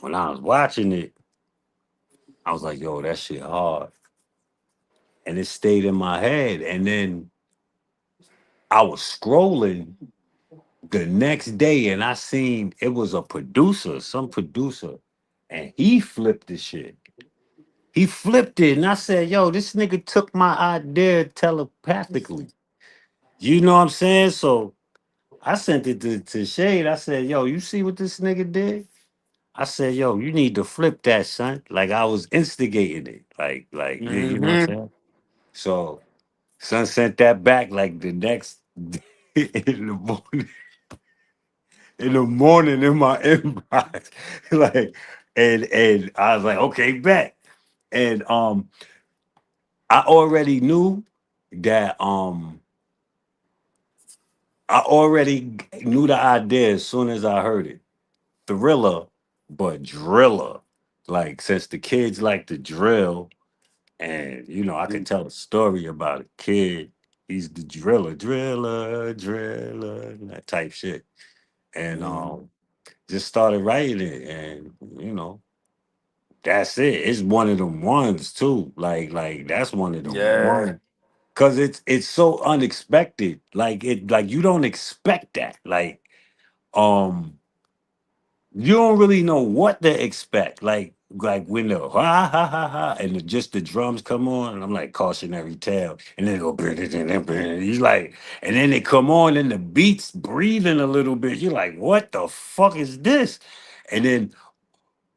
When I was watching it, I was like, "Yo, that shit hard," and it stayed in my head. And then I was scrolling the next day, and I seen it was a producer, some producer, and he flipped the shit. He flipped it, and I said, "Yo, this nigga took my idea telepathically." You know what I'm saying? So I sent it to Shade. I said, "Yo, you see what this nigga did?" I said, "Yo, you need to flip that, son." Like I was instigating it, you know what I'm saying? So son sent that back like the next in the morning. In the morning in my inbox, like, and I was like, "Okay, bet." And I already knew that I already knew the idea as soon as I heard it. Thriller, but driller. Like since the kids like to drill, and I can tell a story about a kid. He's the driller, that type shit. And just started writing it, and that's it. It's one of them ones too. Like that's one of them Yeah. ones. Cause it's so unexpected. Like you don't expect that. Um you don't really know what to expect. Like when the ha ha ha ha and just the drums come on, and I'm like cautionary tale, and then go he's like, and then they come on and the beats breathing a little bit. You're like, what the fuck is this? And then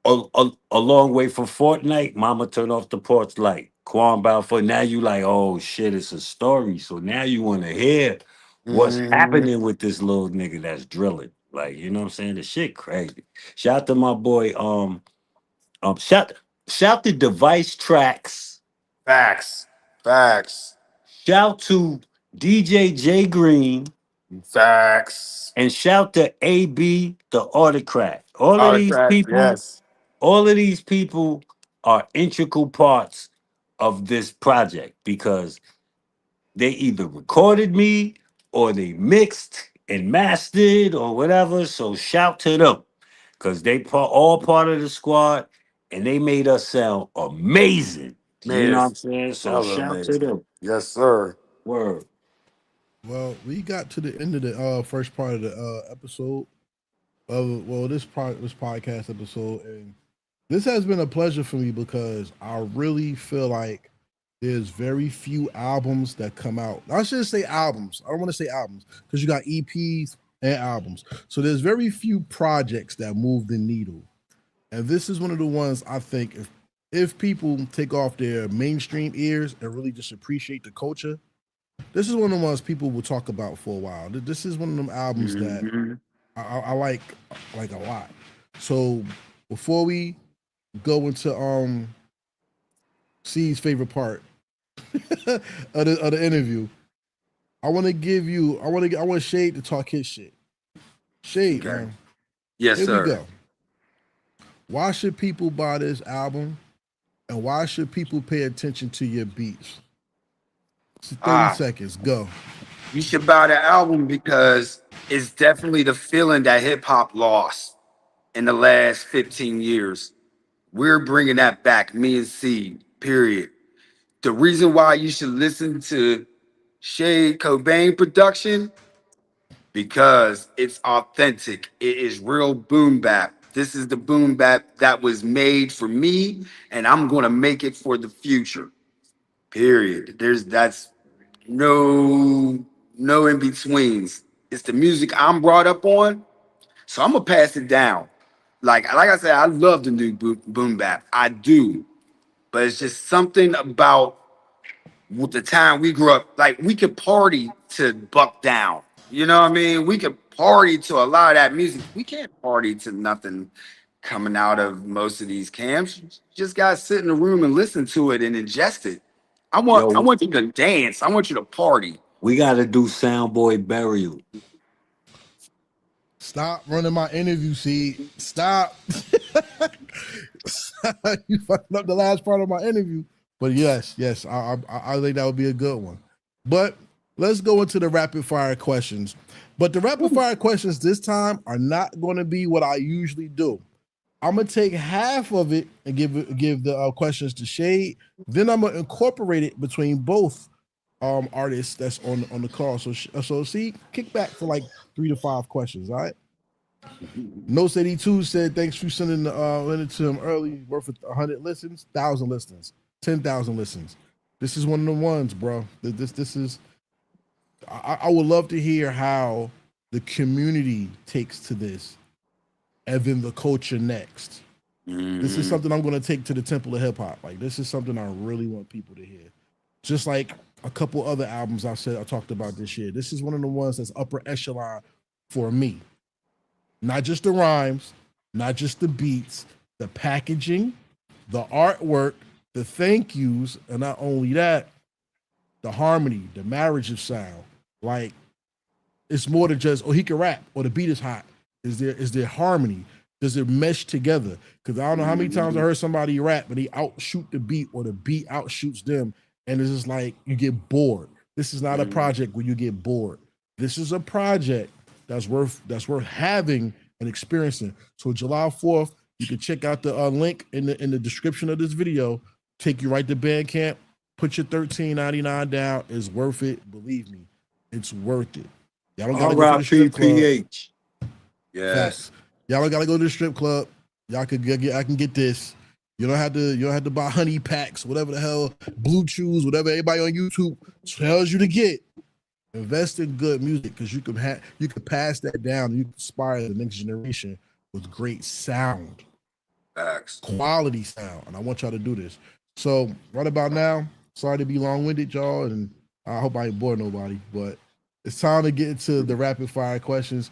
a long way from Fortnite, Mama turn off the porch light. Quan bound for now. You like, oh shit, it's a story. So now you want to hear what's Mhm. happening with this little nigga that's drilling. Like, you know what I'm saying? The shit crazy. Shout out to my boy. Shout to Device Tracks. Facts. Facts. Shout to DJ J Green. Facts. And shout to AB the Autocrat. Autocrat, yes. All of these people are integral parts of this project because they either recorded me or they mixed and mastered or whatever. So shout to them because they all part of the squad and they made us sound amazing. You know what I'm Amazing. saying? So Hella shout to amazing. them. Yes, sir. Word. Well, we got to the end of the first part of the episode. This podcast episode, and this has been a pleasure for me because I really feel like there's very few albums that come out. I should say albums. I don't want to say albums because you got EPs and albums. So there's very few projects that move the needle. And this is one of the ones I think if people take off their mainstream ears and really just appreciate the culture, this is one of the ones people will talk about for a while. This is one of them albums that Mhm. I like a lot. So before we go into C's favorite part of the interview, I want Shade to talk his shit. Shade, Okay. man. Yes, Here sir. we go. Why should people buy this album? And why should people pay attention to your beats? 30 seconds, go. You should buy the album because it's definitely the feeling that hip hop lost in the last 15 years. We're bringing that back, me and C, period. The reason why you should listen to Shade Cobain production, because it's authentic. It is real boom bap. This is the boom bap that was made for me, and I'm gonna make it for the future. Period. That's no in betweens. It's the music I'm brought up on, so I'm gonna pass it down. Like I said, I love the new boom bap. I do, but it's just something about with the time we grew up. Like we could party to Buck Down. You know what I mean? We could party to a lot of that music. We can't party to nothing coming out of most of these camps. You just gotta sit in the room and listen to it and ingest it. I Yo, want you to dance. I want you to party. we got to do Soundboy Burial. Stop running my interview, C. Stop. You fucked up the last part of my interview. But yes, I think that would be a good one. But let's go into the rapid fire questions. But the rapid fire questions this time are not going to be what I usually do. I'm gonna take half of it and give the questions to Shade. Then I'm gonna incorporate it between both artists that's on the call. So see, kick back for like 3 to 5 questions. All right. Notes 82 said thanks for sending the to him early. Worth 100 listens, 1,000 listens, 10,000 listens. This is one of the ones, bro. This is. I would love to hear how the community takes to this, and then the culture next. This is something I'm going to take to the temple of hip hop. Like this is something I really want people to hear. Just like a couple other albums I talked about this year. This is one of the ones that's upper echelon for me. Not just the rhymes, not just the beats, the packaging, the artwork, the thank yous, and not only that, the harmony, the marriage of sound. Like it's more than just, oh, he can rap or the beat is hot. Is there harmony? Does it mesh together? Because I don't know how many times I heard somebody rap, but he outshoot the beat or the beat outshoots them. And it's just like you get bored. This is not a project where you get bored. This is a project that's worth having and experiencing. So July 4th, You can check out the link in the description of this video. Take you right to Bandcamp. Put your $13.99 down. It's worth it. Believe me, it's worth it. Y'all don't gotta go to the strip club. RIPPH. Yes. Facts. Y'all don't gotta go to the strip club. Y'all could get. I can get this. You don't have to buy honey packs, whatever the hell, blue chews, whatever everybody on YouTube tells you to get. Invest in good music because you can pass that down. And you can inspire the next generation with great sound, Facts. quality sound. And I want y'all to do this. So right about now, sorry to be long-winded, y'all, and I hope I ain't bore nobody, but it's time to get into the rapid fire questions.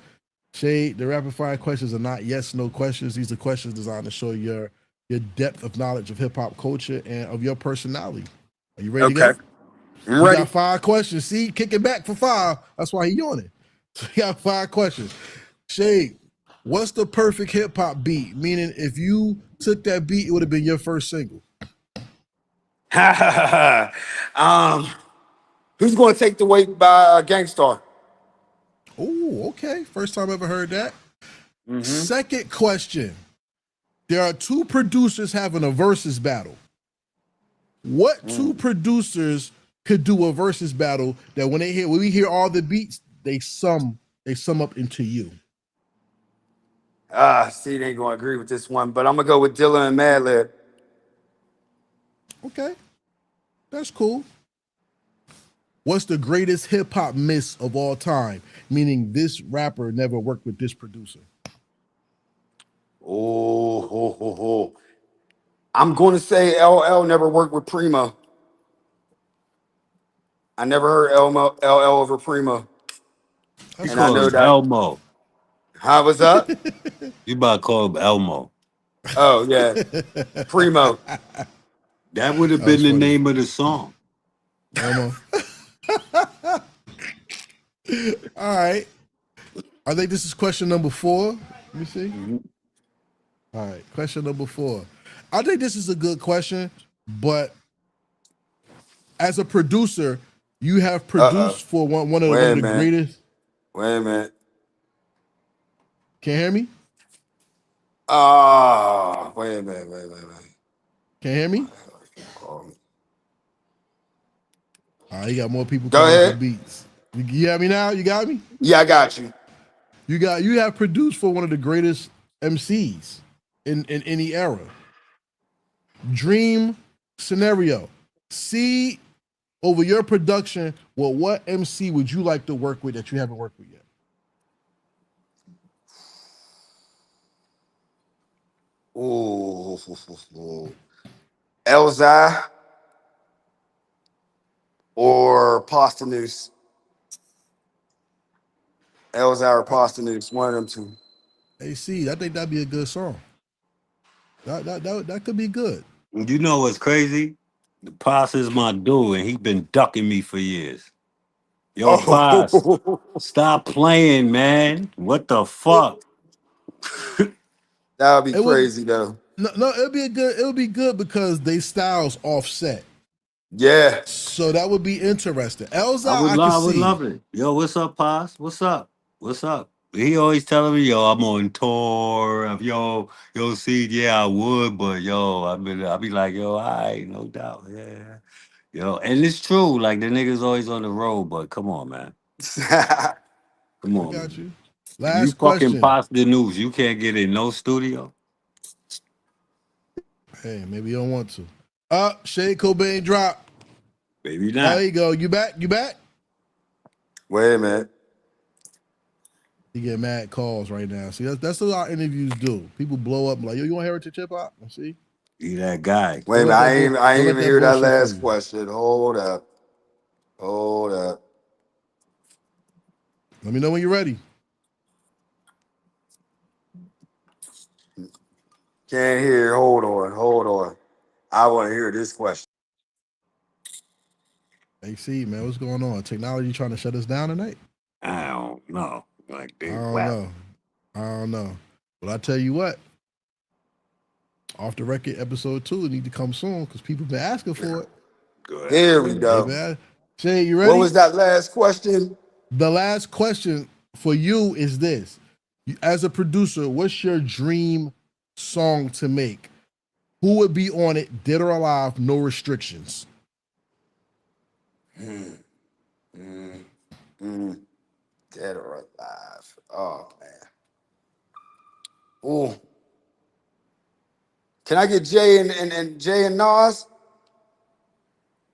Shade, the rapid fire questions are not yes, no questions. These are questions designed to show your depth of knowledge of hip hop culture and of your personality. Are you ready to go? I'm We ready. got 5 questions. See, kicking back for 5. That's why he on it. So we got 5 questions. Shade, what's the perfect hip hop beat? Meaning, if you took that beat, it would have been your first single. Who's going to take the weight by Gangstar? Oh, okay. First time I ever heard that. Second question. There are 2 producers having a versus battle. What 2 producers could do a versus battle that when we hear all the beats, they sum up into you? See, they ain't going to agree with this one, but I'm going to go with Dilla and Madlib. Okay. That's cool. What's the greatest hip hop miss of all time? Meaning this rapper never worked with this producer. I'm going to say LL never worked with Primo. I never heard LL over Primo. That's And I know that. Elmo. How was up? You about to call him Elmo. Oh, yeah. Primo. That would have That was been the funny. name of the song. Elmo. All right. I think this is question number 4. Let me see. All right. Question number 4. I think this is a good question, but as a producer, you have produced for one of the greatest. Wait a minute. Can you hear me? Wait a minute. Can you hear me? You got more people Go calling ahead. for beats. You got me now? You got me? Yeah, I got you. You have produced for one of the greatest MCs in any era. Dream scenario. See over your production, well, what MC would you like to work with that you haven't worked with yet? Elzai or Posthumous. Elzai or Posthumous, one of them 2. Hey, see, I think that'd be a good song. That could be good. You know what's crazy? The Paz is my dude, and he been ducking me for years. Yo, Paz, stop playing, man. What the fuck? That would be It would- crazy, though. No, it'll be good because they styles offset. Yeah. So that would be interesting. Elzai, I would could see. love it. Yo, what's up, Paz? What's up? He always telling me, yo, I'm on tour. Yo, see, yeah, I would, but yo, I'll be like, yo, all right, no doubt, yeah. Yo, and it's true, like the niggas always on the road, but come on, man. Come on. I got you. You Last fucking question. Paz the news. You can't get in no studio. Hey, maybe you don't want to. Shade Cobain drop. Maybe not. There you go. You back? Wait a minute. You get mad calls right now. See, that's what our interviews do. People blow up like, yo, you want Heritage Hip Hop? See? You that guy. Wait a minute. I ain't Don't let even that hear that bullshit last fool you. question. Hold up. Let me know when you're ready. Can't hear. Hold on. I want to hear this question. Hey, see, man, what's going on? Technology trying to shut us down tonight? I don't know. Like they I don't know. But I tell you what, Off the Record episode 2 need to come soon because people been asking for it. Good. Here we go. Hey, Shay, you ready? What was that last question? The last question for you is this. As a producer, what's your dream song to make, who would be on it, dead or alive, no restrictions? Dead or alive. Oh man. Oh. Can I get Jay and Jay and Nas?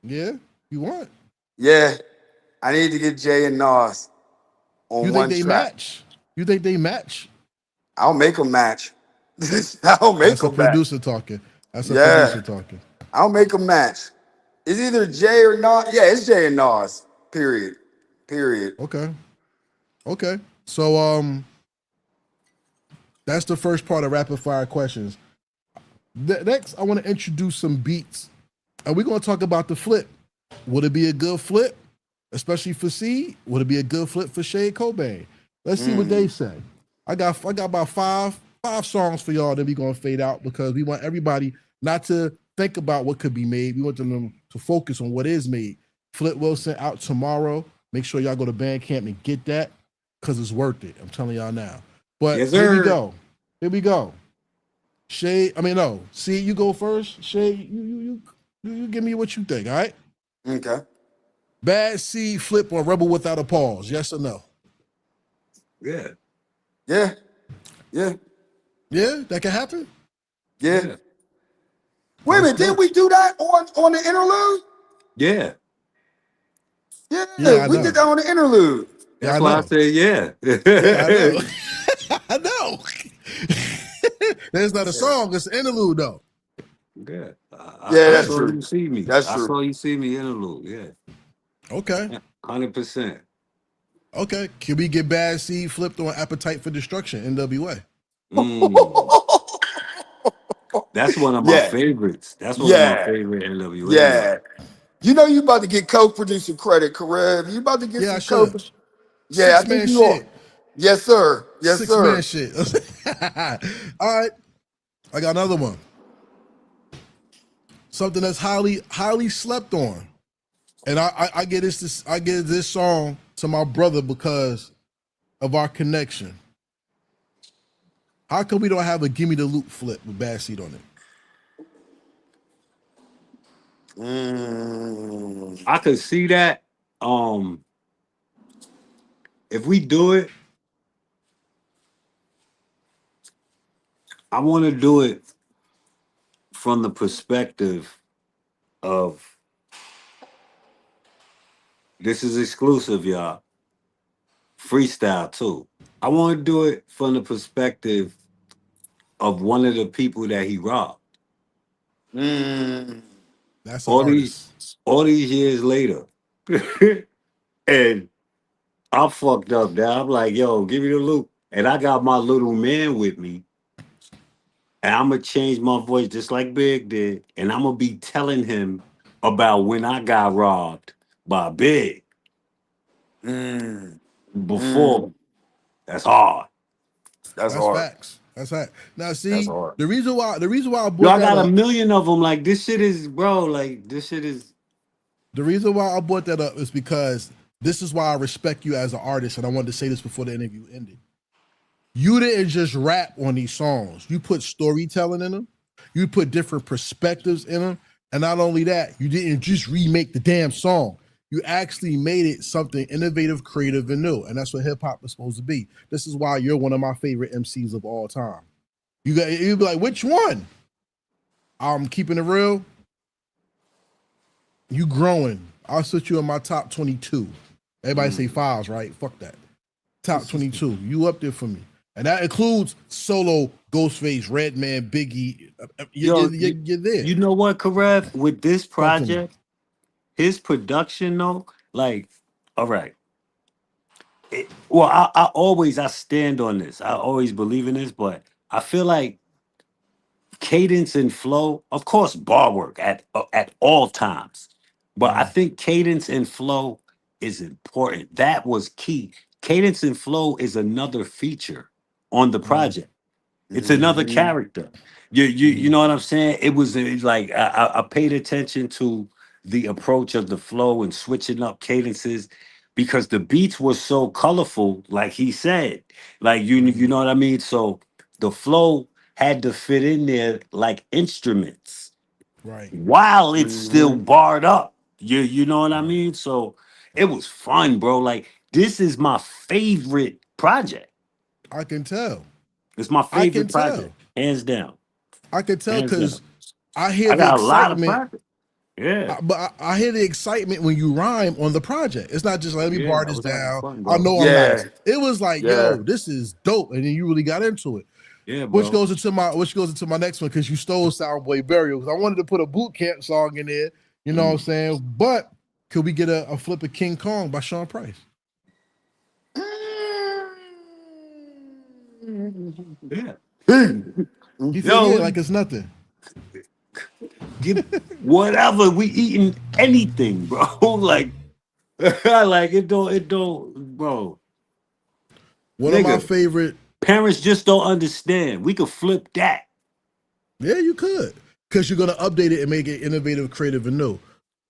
Yeah, you want? Yeah. I need to get Jay and Nas on You think one they track. match? You think they match? I'll make them match. I'll make That's a them match. producer talking. That's a Yeah. producer talking. I'll make them match. It's either Jay or Nas. Yeah, it's Jay and Nas. Period. Okay. So that's the first part of rapid fire questions. Next, I want to introduce some beats, and we're gonna talk about the flip. Would it be a good flip, especially for C? Would it be a good flip for Shade Cobain? Let's see what they say. I got about five songs for y'all that we gonna fade out because we want everybody not to think about what could be made. We want them to focus on what is made. Flip Wilson out tomorrow. Make sure y'all go to Bandcamp and get that because it's worth it. I'm telling y'all now. But Yes, here we sir. go. Here we go. Shay, I mean, no. See, you go first. Shay, you give me what you think, all right? Okay. Bad Seed Flip or Rebel Without a Pause, yes or no? Yeah. Yeah. Yeah. Yeah, that can happen? Yeah. Wait a minute, didn't we do that on the interlude? Yeah. Yeah, I we know. did that on the interlude. Yeah, That's I why I know. said yeah. Yeah, I know. I know. There's not a song, it's an interlude, though. Yeah. Yeah, that's I saw true. you see me. That's I true. saw you see me interlude. Yeah. Okay. 100%. Okay. Can we get Bad Seed flipped on Appetite for Destruction, NWA? That's one of my Yeah. favorites. That's one of my Yeah. favorite NWA. Yeah. You know you about to get co-producer credit, Karev. You about to get Yeah, I some should. Yeah, I Six-man think you are. shit. Yes, sir. Yes, Six-man sir. shit. All right. I got another one. Something that's highly slept on. And I get this song to my brother because of our connection. How come we don't have a Gimme the Loop flip with Bad Seed on it? I could see that. If we do it, I want to do it from the perspective of this is exclusive, y'all. Freestyle too. I want to do it from the perspective of one of the people that he robbed. That's an all artist. all these years later. And I'm fucked up now. I'm like, yo, give me the loop. And I got my little man with me. And I'm going to change my voice just like Big did. And I'm going to be telling him about when I got robbed by Big. Before. That's hard. That's That's hard. facts. That's facts. Now see, That's hard. the reason why I Yo, brought I that got up. a million of them. Like, this shit is, bro, like, this shit is. The reason why I brought that up is because this is why I respect you as an artist, and I wanted to say this before the interview ended. You didn't just rap on these songs. You put storytelling in them. You put different perspectives in them. And not only that, you didn't just remake the damn song. You actually made it something innovative, creative, and new. And that's what hip-hop is supposed to be. This is why you're one of my favorite MCs of all time. You'd be like, which one? I'm keeping it real. You growing. I'll put you in my top 22. Everybody say fives, right? Fuck that. Top 22. You up there for me. And that includes solo, Ghostface, Redman, Biggie. You're there. You know what, Karev? With this project, his production, though, like, all right. I stand on this. I always believe in this, but I feel like cadence and flow, of course, bar work at all times. But I think cadence and flow is important. That was key. Cadence and flow is another feature on the project. It's another character. You know what I'm saying? It was like I paid attention to the approach of the flow and switching up cadences because the beats were so colorful, like he said. Like you know what I mean? So the flow had to fit in there like instruments Right. while it's still Mhm. barred up. You know what I Right. mean? So it was fun, bro. Like this is my favorite project. I can tell. It's my I can favorite tell. project, hands down, I can tell hands down. because I hear I the got a lot of excitement. projects. Yeah, But I hear the excitement when you rhyme on the project. It's not just let me yeah, bar I this was having down. fun, I bro. know I'm not. Yeah, It was like, yeah. yo, this is dope, and then you really got into it. Yeah, Which bro. goes into my next one because you stole Soundboy Burial because I wanted to put a boot camp song in there. You know what I'm Mm. saying? But could we get a flip of King Kong by Sean Price? Yeah. He said, yeah, Yo, like it's nothing. give whatever we eating anything, bro. Like, like it don't, bro. One of my Nigga, favorite. parents just don't understand. We could flip that. Yeah, you could because you're gonna update it and make it innovative, creative, and new.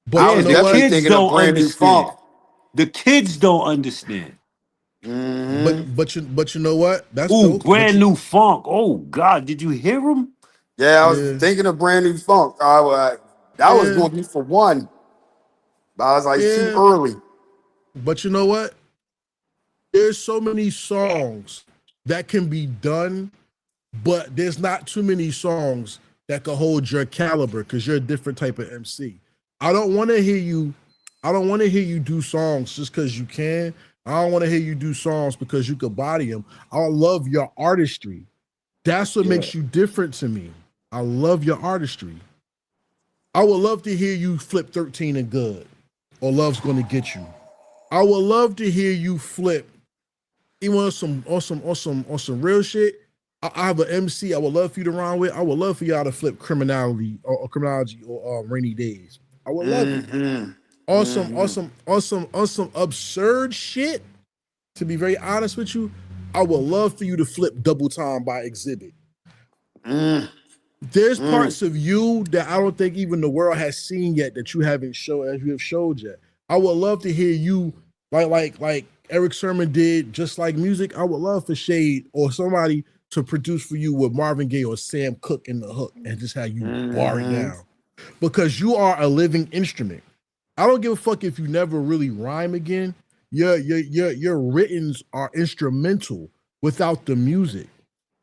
But I Yeah, you was know the what? definitely kids thinking of don't brand new understand. funk. The kids don't understand. Hmm. But you know what? That's Ooh, dope. But brand you new funk. Oh God, did you hear him? Yeah, I was yeah thinking of brand new funk. That was yeah going to be for one, but I was like, it's too yeah. early. But you know what? There's so many songs that can be done, but there's not too many songs that can hold your caliber because you're a different type of MC. I don't want to hear you. I don't want to hear you do songs just because you can. I don't want to hear you do songs because you could body them. I love your artistry. That's what Yeah. makes you different to me. I love your artistry. I would love to hear you flip 13 and good or Love's Gonna Get You. I would love to hear you flip even on some real shit. I have an MC I would love for you to rhyme with. I would love for y'all to flip criminality or criminology or rainy days. I would love it. Hmm. Awesome, Hmm. awesome, awesome, awesome, absurd shit. To be very honest with you, I would love for you to flip Double Time by Exhibit. Mm. There's Mm. parts of you that I don't think even the world has seen yet that you haven't shown as you have showed yet. I would love to hear you like Eric Sermon did, just like music. I would love for Shade or somebody to produce for you with Marvin Gaye or Sam Cooke in the hook and just have you bar it Hmm. down. Because you are a living instrument. I don't give a fuck if you never really rhyme again. Your writtens are instrumental without the music.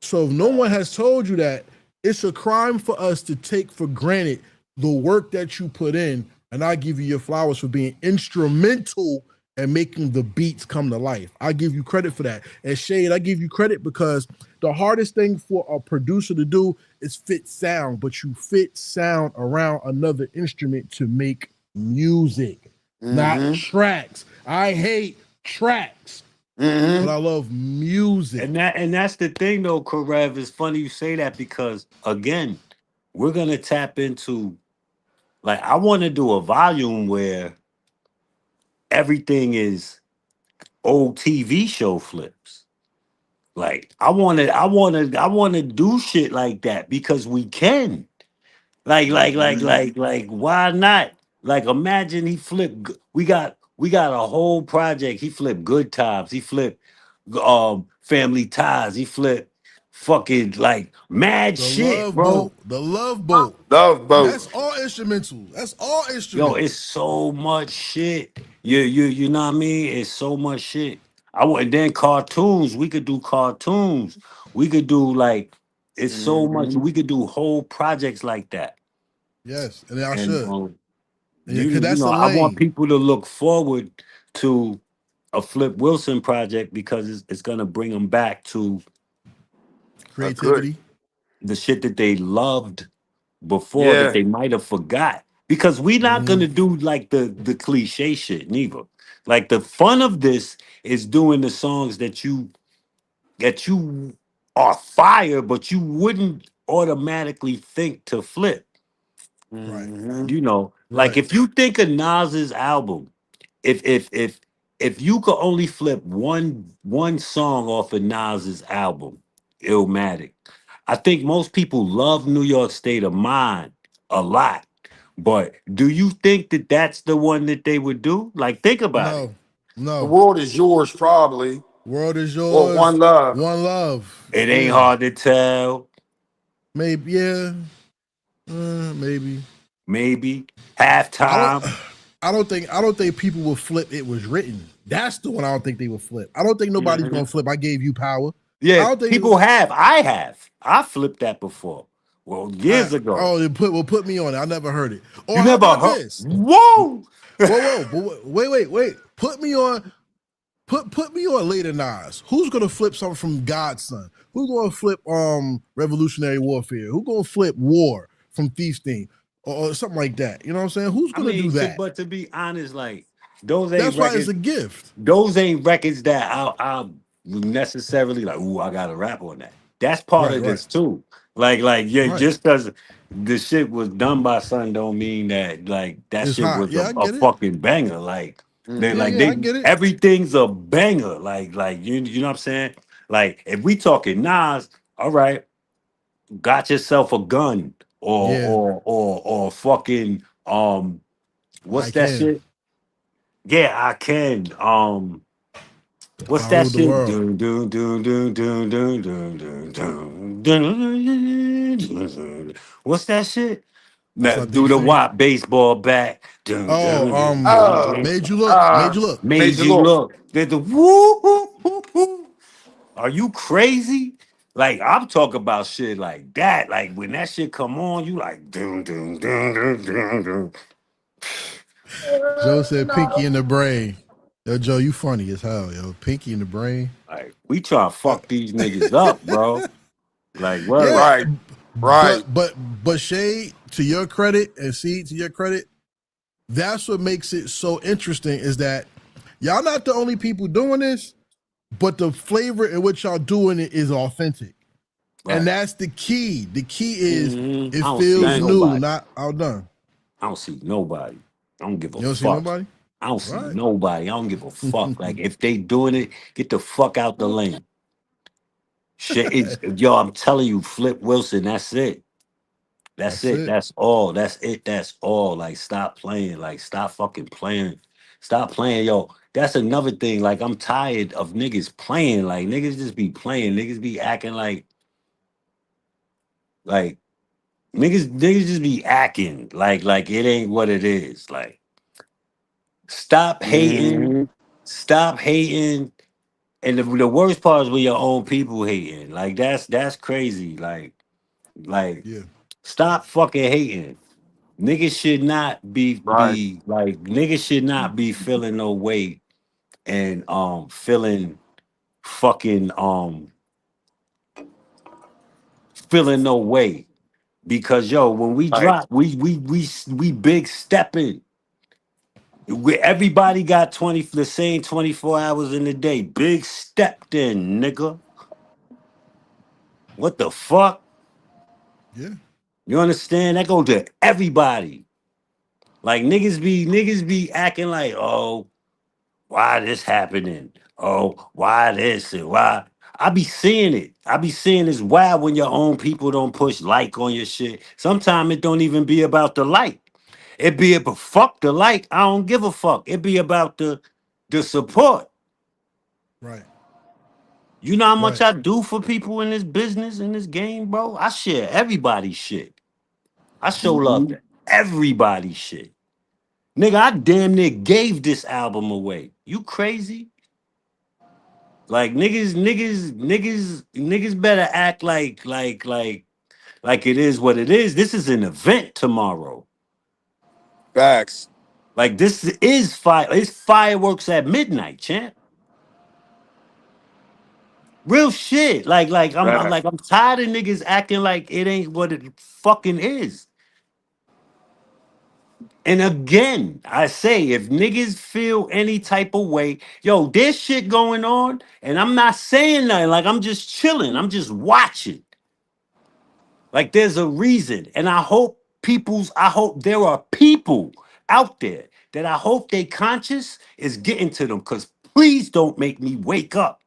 So if no one has told you that, it's a crime for us to take for granted the work that you put in, and I give you your flowers for being instrumental and making the beats come to life. I give you credit for that. And Shade, I give you credit because the hardest thing for a producer to do is fit sound, but you fit sound around another instrument to make music, not Hmm. tracks. I hate tracks, Hmm. but I love music. And that's the thing though, Karev. It's funny you say that because again, we're gonna tap into like I want to do a volume where everything is old TV show flips. Like I want to do shit like that because we can. Like, why not? Like, imagine he flipped. We got a whole project. He flipped Good Times. He flipped Family Ties. He flipped fucking like mad The shit, Love bro. Boat. The Love Boat. Love boat. That's all instrumental. That's all Yo, it's instruments. so much shit. You know what I mean? It's so much shit. I want then cartoons. We could do cartoons. We could do like it's so much. Hmm. We could do whole projects like that. Yes, and I And should. Yeah, you because you that's know, a I want lane. people to look forward to a Flip Wilson project because it's gonna bring them back to Good. Creativity. the shit that they loved before that Yeah. they might have forgot. Because we're not Mhm. gonna do like the cliche shit neither. Like the fun of this is doing the songs that you are fire, but you wouldn't automatically think to flip. Right, Hmm. You know, like right. if you think of Nas's album, if you could only flip one song off of Nas's album, Illmatic, I think most people love New York State of Mind a lot. But do you think that that's the one that they would do? Like, think about it. No, The no. world is yours, probably, World is or yours. one love. One love. It ain't Yeah. hard to tell. Maybe, yeah, maybe. Maybe I don't. halftime. I don't think people will flip. It was written. That's the one I don't think they will flip. I don't think nobody's Mhm. gonna flip. I gave you power. I Yeah, don't think. people have. I have. I flipped that before. Well, years ago. Oh, put me on it. I never heard it. Or You how never about heard? this? Whoa! Whoa, but wait. Put me on. Put me on later Nas. Who's gonna flip something from Godson? Who's gonna flip Revolutionary Warfare? Who's gonna flip War from Thief's Theme? Or something like that. You know what I'm saying? Who's I gonna do mean, that? but to be honest, like those ain't That's why it's records. a gift. Those ain't records that I necessarily like. Ooh, I got to rap on that. That's part Right, of right, this too. Like yeah, right. just because the shit was done by son don't mean that like that It's shit hot. was Yeah, I a get it. fucking banger. Like Yeah, they I get it. everything's a banger. Like you know what I'm saying? Like if we talking Nas, all right, got yourself a gun Yeah, or fucking what's I that can. shit? Yeah, I can. If What's I that ruled the shit? world. Dun, dun, dun, dun, dun, dun, dun, dun, dun, dun, dun, dun. What's that shit? That's Now, not do Thief's the Theme. wop baseball bat. Dun, Oh, dun, dun, dun, Oh, dun. made you look. Made you look. Made Major you Lord. look. There's the woo, woo, woo, woo. Are you crazy? Like I'm talking about shit like that. Like when that shit come on, you like dun, dun, dun, dun, dun, dun. Joe said Pinky in the brain. Yo, Joe, you funny as hell, yo. Pinky in the brain. Like we try to Uh, fuck these niggas up, bro. Like yeah, word. Right, right. but Shay, to your credit, and C, to your credit, that's what makes it so interesting is that y'all not the only people doing this, but the flavor in which y'all doing it is authentic. And Right. that's the key. The key is I it don't see feels Thanks. new, nobody. not outdone. I don't see nobody. I don't give a You don't see fuck. nobody? I don't see Right. nobody. I don't give a fuck. Like if they doing it, get the fuck out the lane. Shit, it's yo. I'm telling you, Flip Wilson. That's it. That's That's it. it. That's all. That's it. That's all. Like stop playing. Like stop fucking playing. Stop playing, yo. That's another thing. Like I'm tired of niggas playing. Like niggas just be playing. Niggas be acting like niggas just be acting like it ain't what it is. Like stop hating. Hmm. Stop hating. And the worst part is when your own people hating. Like that's crazy. Like Yeah. stop fucking hating. Niggas should not Right. be like niggas should not be feeling no way and feeling fucking feeling no way because yo when we Right. drop we big stepping. Everybody got 20 the same 24 hours in the day. Big stepped in, nigga. What the fuck? Yeah. You understand? That go to everybody. Like niggas be acting like, oh, why this happening? Oh, why this and why? I be seeing it. I be seeing it's wild when your own people don't push like on your shit. Sometimes it don't even be about the like. It be about fuck the like. I don't give a fuck. It be about the support. Right. You know how much Right. I do for people in this business, in this game, bro? I share everybody's shit. I show love Hmm. to everybody's shit. Nigga, I damn near gave this album away. You crazy? Like niggas better act like it is what it is. This is an event tomorrow. Facts. Like this is fire. It's fireworks at midnight, champ. Real shit. Facts. I'm tired of niggas acting like it ain't what it fucking is. And again, I say if niggas feel any type of way, yo, there's shit going on, and I'm not saying nothing. Like I'm just chilling. I'm just watching. Like there's a reason. And I hope there are people out there that I hope they conscious is getting to them. Cause please don't make me wake up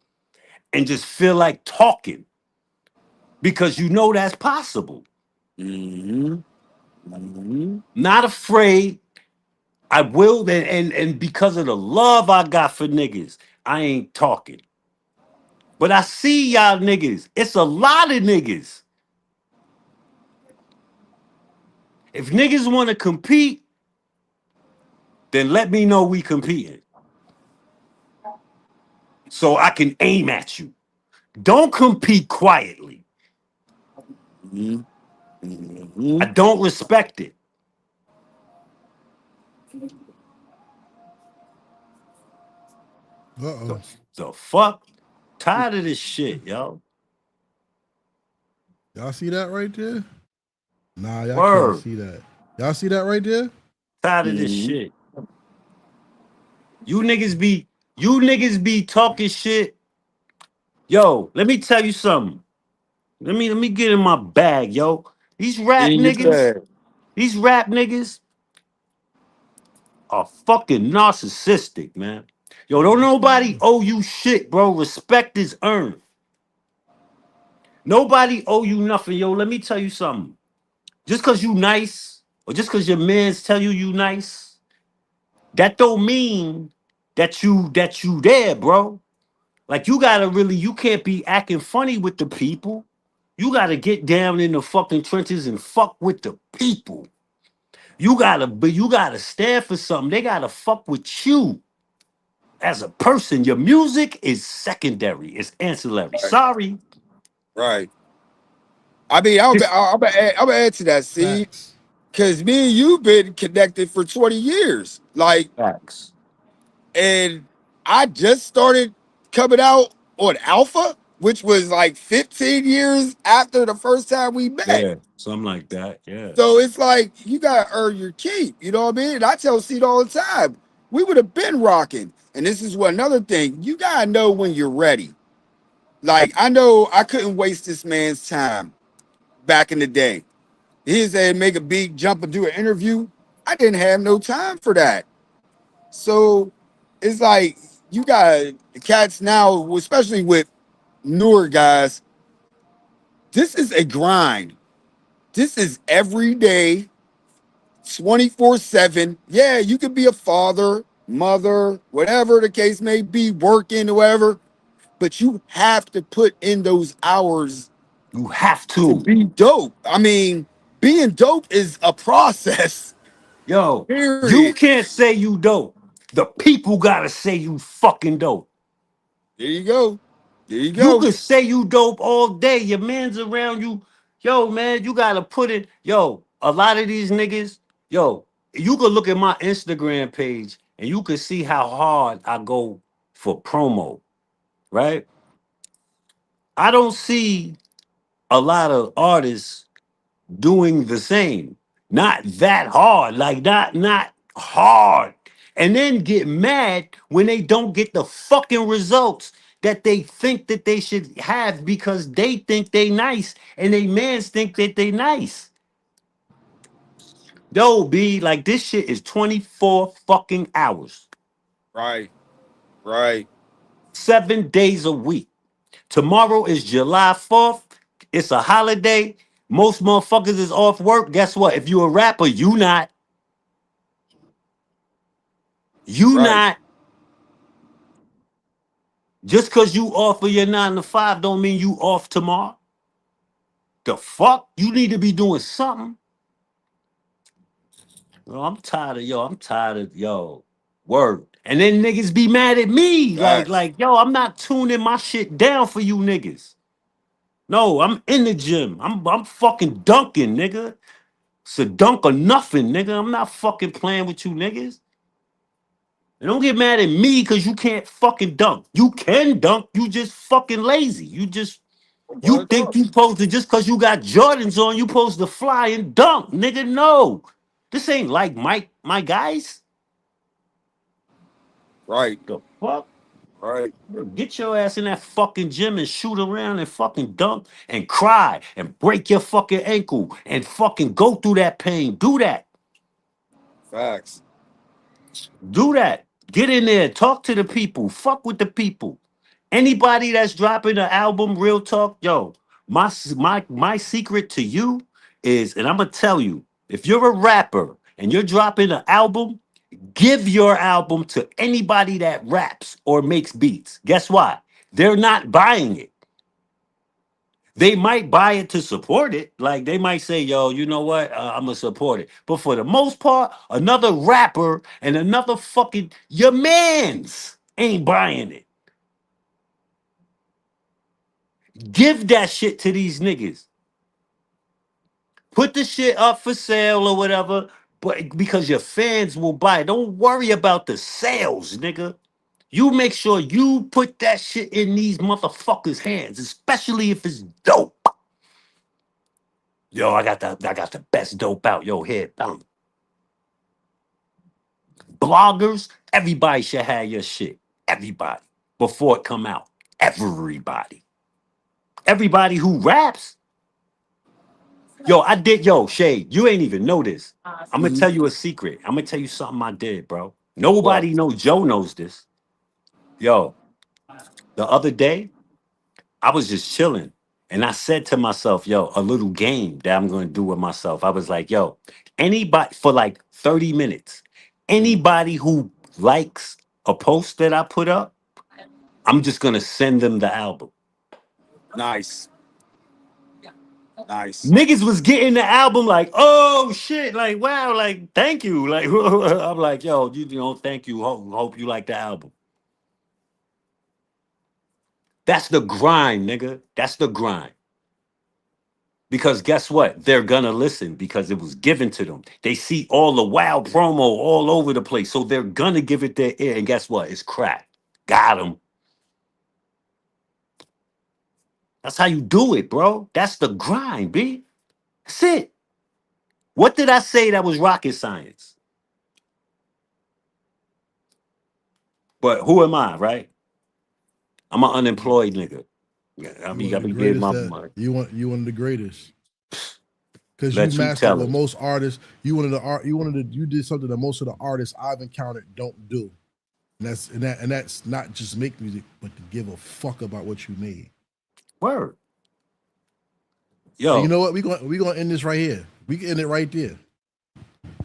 and just feel like talking. Because you know that's possible. Hmm. Hmm. Not afraid. I will and because of the love I got for niggas, I ain't talking. But I see y'all niggas. It's a lot of niggas. If niggas want to compete, then let me know we competing so I can aim at you. Don't compete quietly. Mhm. I Mhm. don't respect it. Uh-oh. The fuck? Tired of this shit, yo. Y'all see that right there? Nah, y'all can't Word. see that. Y'all see that right there? Tired of this Mhm. shit. You niggas be talking shit. Yo, let me tell you something. Let me get in my bag, yo. These rap In your niggas, bag. these rap niggas are fucking narcissistic, man. Yo, don't nobody owe you shit, bro. Respect is earned. Nobody owe you nothing, yo. Let me tell you something. Just cause you nice, or just cause your mans tell you nice, that don't mean that you there, bro. Like you can't be acting funny with the people. You gotta get down in the fucking trenches and fuck with the people. You gotta stand for something. They gotta fuck with you as a person. Your music is secondary. It's ancillary. Right. Sorry. Right. I mean, It's I'm gonna add to that. See, Facts. because me and you've been connected for 20 years. Like, facts. and I just started coming out on Alpha, which was like 15 years after the first time we met. Yeah, something like that. Yeah. So it's like you gotta earn your keep. You know what I mean? And I tell Seed all the time, we would have been rocking. And this is what another thing, you gotta know when you're ready. Like, I know I couldn't waste this man's time back in the day. He said make a beat, jump and do an interview. I didn't have no time for that. So it's like you got the cats now, especially with newer guys. This is a grind. This is every day, 24/7. Yeah, you could be a father, mother, whatever the case may be, working, whatever, but you have to put in those hours You have to to. be dope. I mean, being dope is a process. Yo, you Period. can't say you dope. The people gotta say you fucking dope. There you go. There you You go. could say you dope all day. Your man's around you. Yo, man, you gotta put it. Yo, a lot of these niggas, yo, you could look at my Instagram page and you could see how hard I go for promo, right? I don't see a lot of artists doing the same. Not that hard, like not hard. And then get mad when they don't get the fucking results that they think that they should have because they think they nice and they mans think that they nice. Yo, B, like this shit is 24 fucking hours, Right. Right. 7 days a week. Tomorrow is July 4th. It's a holiday. Most motherfuckers is off work. Guess what? If you a rapper, you not. You Right. not. Just because you off of your 9 to 5 don't mean you off tomorrow. The fuck? You need to be doing something. Yo, I'm tired of yo. Word. And then niggas be mad at me. Facts. Yo, I'm not tuning my shit down for you niggas. No, I'm in the gym. I'm fucking dunking, nigga. It's a dunk or nothing, nigga. I'm not fucking playing with you niggas. And don't get mad at me because you can't fucking dunk. You can dunk, you just fucking lazy. You Bugged think up. you supposed to just because you got Jordans on, you supposed to fly and dunk, nigga? No, this ain't like my guys. Right. The fuck? Right. Get your ass in that fucking gym and shoot around and fucking dunk and cry and break your fucking ankle and fucking go through that pain. Do that. Facts. Do that. Get in there. Talk to the people. Fuck with the people. Anybody that's dropping an album, real talk, yo. My secret to you is, and I'm gonna tell you, if you're a rapper and you're dropping an album, give your album to anybody that raps or makes beats. Guess why? They're not buying it. They might buy it to support it. Like they might say, yo, you know what? I'm gonna support it. But for the most part, another rapper and another fucking your mans ain't buying it. Give that shit to these niggas. Put the shit up for sale or whatever, but because your fans will buy it. Don't worry about the sales, nigga. You make sure you put that shit in these motherfuckers' hands, especially if it's dope. Yo, I got the best dope out. Yo, here, bam. Bloggers, everybody should have your shit. Everybody. Before it come out. Everybody. Everybody who raps. Yo, Shade, you ain't even know this. I'm gonna tell you a secret. I'm gonna tell you something I did, bro. What? Nobody knows. Joe knows this. Yo, the other day, I was just chilling. And I said to myself, yo, a little game that I'm gonna do with myself. I was like, yo, anybody for like 30 minutes, anybody who likes a post that I put up, I'm just gonna send them the album. Nice. Nice. Niggas was getting the album like, oh shit, like wow, like thank you. Like I'm like, yo, you know, thank you. Hope you like the album. That's the grind, nigga. That's the grind. Because guess what? They're gonna listen because it was given to them. They see all the wild promo all over the place. So they're gonna give it their ear. And guess what? It's crack. Got them. That's how you do it, bro. That's the grind, B. That's it. What did I say that was rocket science? But who am I, right? I'm an unemployed nigga. I You mean, one I of the be getting greatest my that money. you one of the greatest. Because you Let you mastered tell what it. most artists, you did something that most of the artists I've encountered don't do. And that's not just make music, but to give a fuck about what you made. Word. And you Yo, know what? We gonna end this right here. We can end it right there.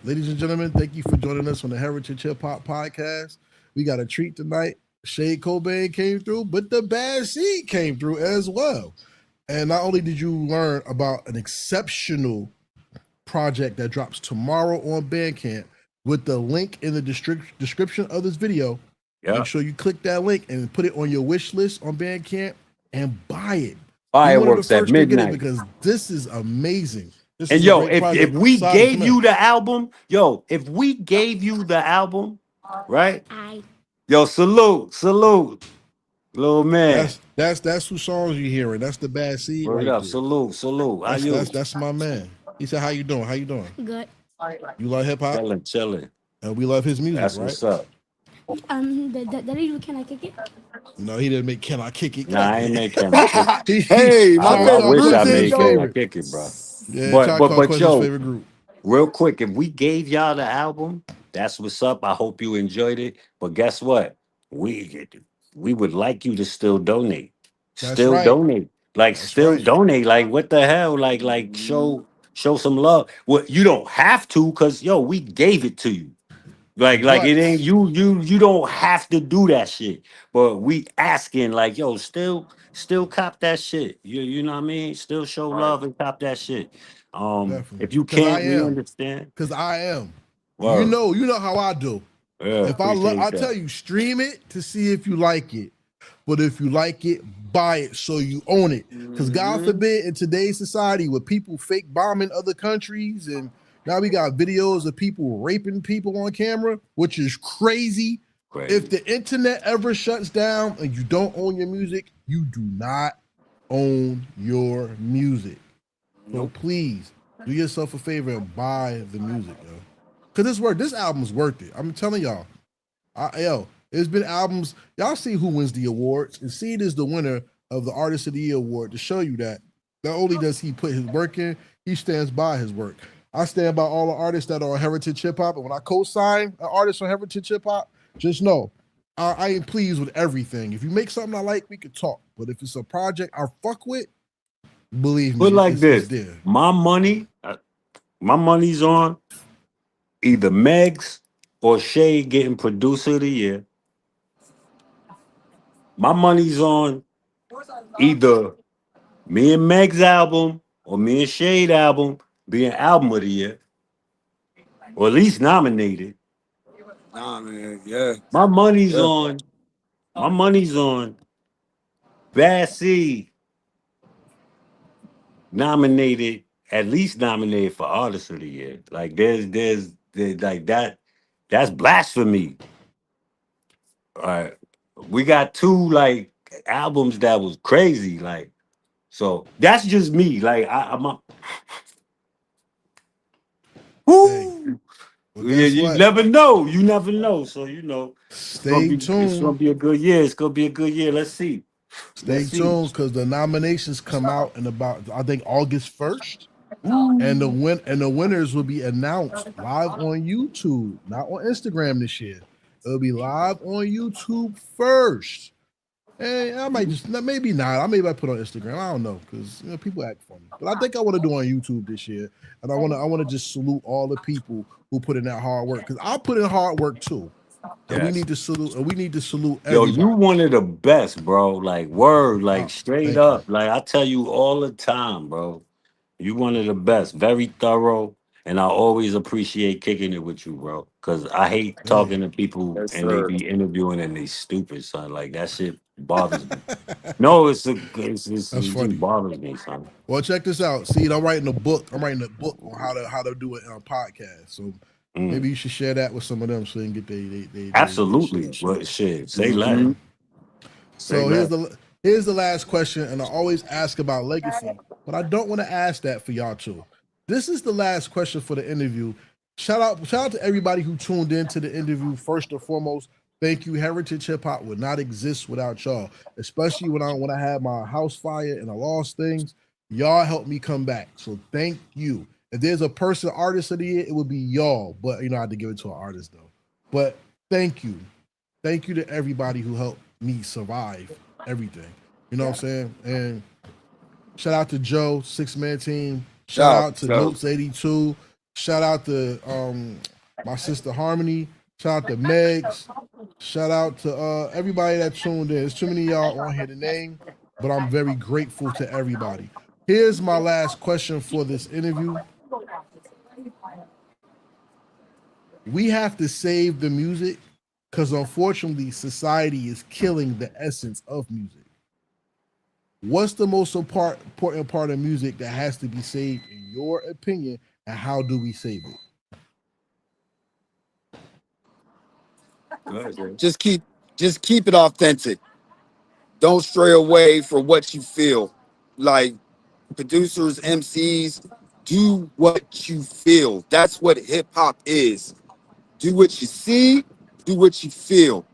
Ladies and gentlemen, thank you for joining us on the Heritage Hip Hop Podcast. We got a treat tonight. Shade Cobain came through, but the Bad Seed came through as well. And not only did you learn about an exceptional project that drops tomorrow on Bandcamp with the link in the description of this video, yeah. make sure you click that link and put it on your wish list on Bandcamp and buy it. Be one of the Fireworks at first to get it midnight. because this is amazing. This And is a yo, great if project. we Side gave command. you the album, if we gave you the album, right? Yo, salute, little man. That's who songs you hearing. That's the Bad Seed Word right up, there. salute. How you? That's my man. He said, "How you doing? How you doing? Good. You love hip hop, Chilling. and we love his music, That's right?" what's up. Daddy, can I kick it? No, he didn't make "Can I Kick It." Get Nah, out I of ain't here. make Can I Kick It. Hey, my I favorite wish group I Quest is is his made Can I favorite. Kick It, bro. Yeah, But Quest is his yo, favorite group. real quick, if we gave y'all the album, that's what's up. I hope you enjoyed it. But guess what? We would like you to still donate. That's Still right. donate. Like That's still right. donate. Like what the hell? Like show some love. Well, you don't have to, because we gave it to you. Like it ain't But you don't have to do that shit. But we asking like, still cop that shit. You know what I mean? Still show love and cop that shit. definitely, If you because can't, we understand. I am. You Word. know how I do. Yeah, If I appreciate tell that. you, stream it to see if you like it. But if you like it, buy it so you own it. Because God forbid, in today's society, with people fake bombing other countries, and now we got videos of people raping people on camera, which is crazy. Great. If the internet ever shuts down and you don't own your music, you do not own your music. So please do yourself a favor and buy the music, yo. Because this album's worth it. I'm telling y'all. There's been albums. Y'all see who wins the awards, and Seed is the winner of the Artist of the Year award to show you that not only does he put his work in, he stands by his work. I stand by all the artists that are on Heritage Hip Hop, and when I co-sign an artist on Heritage Hip Hop, just know I ain't pleased with everything. If you make something I like, we could talk. But if it's a project I fuck with, believe me, Put like it's this. there. My money's on either Megs or Shay getting producer of the year. My money's on either Me and Meg's album or me and Shade album being album of the year, or at least nominated. Nah, man. Yeah. My money's Yeah. on. My money's on Bad Seed nominated, at least nominated for Artist of the Year. Like there's like that. That's blasphemy. All right, we got two like albums that was crazy. Like so, that's just me. Like I'm a, Hey, whoo. well, Yeah, guess you what? never know. You never know. So Stay it's gonna tuned. be a good year. It's gonna be a good year. Let's see. Stay Let's see. tuned because the nominations come out in about I think August 1st. And Woo. the winners will be announced live on YouTube, not on Instagram this year. It'll be live on YouTube first. And I might just maybe not. I maybe I put on Instagram. I don't know because people act funny. But I think I want to do on YouTube this year, and I want to just salute all the people who put in that hard work because I put in hard work too. And we Yes. need to salute. And we need to salute Yo, you everybody. one of the best, bro. Like word, like Oh, straight thank you. up. Like I tell you all the time, bro. You one of the best. Very thorough. And I always appreciate kicking it with you, bro. Cause I hate Hey. talking to people Yes, and they sir. be interviewing and they stupid, son. Like that shit bothers me. No, That's it just funny. bothers me, son. Well, check this out. See, I'm writing a book. I'm writing a book on how to do it on a podcast. So Mm. maybe you should share that with some of them so they can get their Absolutely. shit. Well, shit. Say less. Mm-hmm. Say So less. here's the last question, and I always ask about legacy, but I don't want to ask that for y'all too. This is the last question for the interview. Shout out to everybody who tuned in to the interview. First and foremost, thank you. Heritage Hip Hop would not exist without y'all, especially when I had my house fire and I lost things. Y'all helped me come back, so thank you. If there's a person artist of the year, it would be y'all. But I had to give it to an artist though. But thank you. Thank you to everybody who helped me survive everything. You know what I'm saying? And shout out to Joe, 6-man team. Shout Shout out to out, Notes 82. Shout out to my sister Harmony. Shout out to Megs. Shout out to everybody that tuned in. There's too many of y'all on here to name, but I'm very grateful to everybody. Here's my last question for this interview. We have to save the music because unfortunately society is killing the essence of music. What's the most important part of music that has to be saved in your opinion, and how do we save it? Go ahead, Jay. just keep it authentic. Don't stray away from what you feel. Like producers, MCs, do what you feel. That's what hip hop is. Do what you see, do what you feel,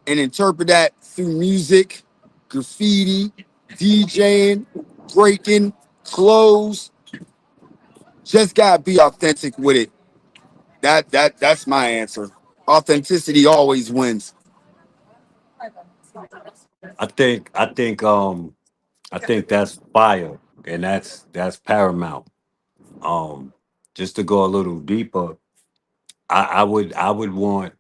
and interpret that through music, graffiti, DJing, breaking, clothes. Just gotta be authentic with it. That's my answer. Authenticity always wins. I think that's fire and that's paramount. Um just to go a little deeper, I would want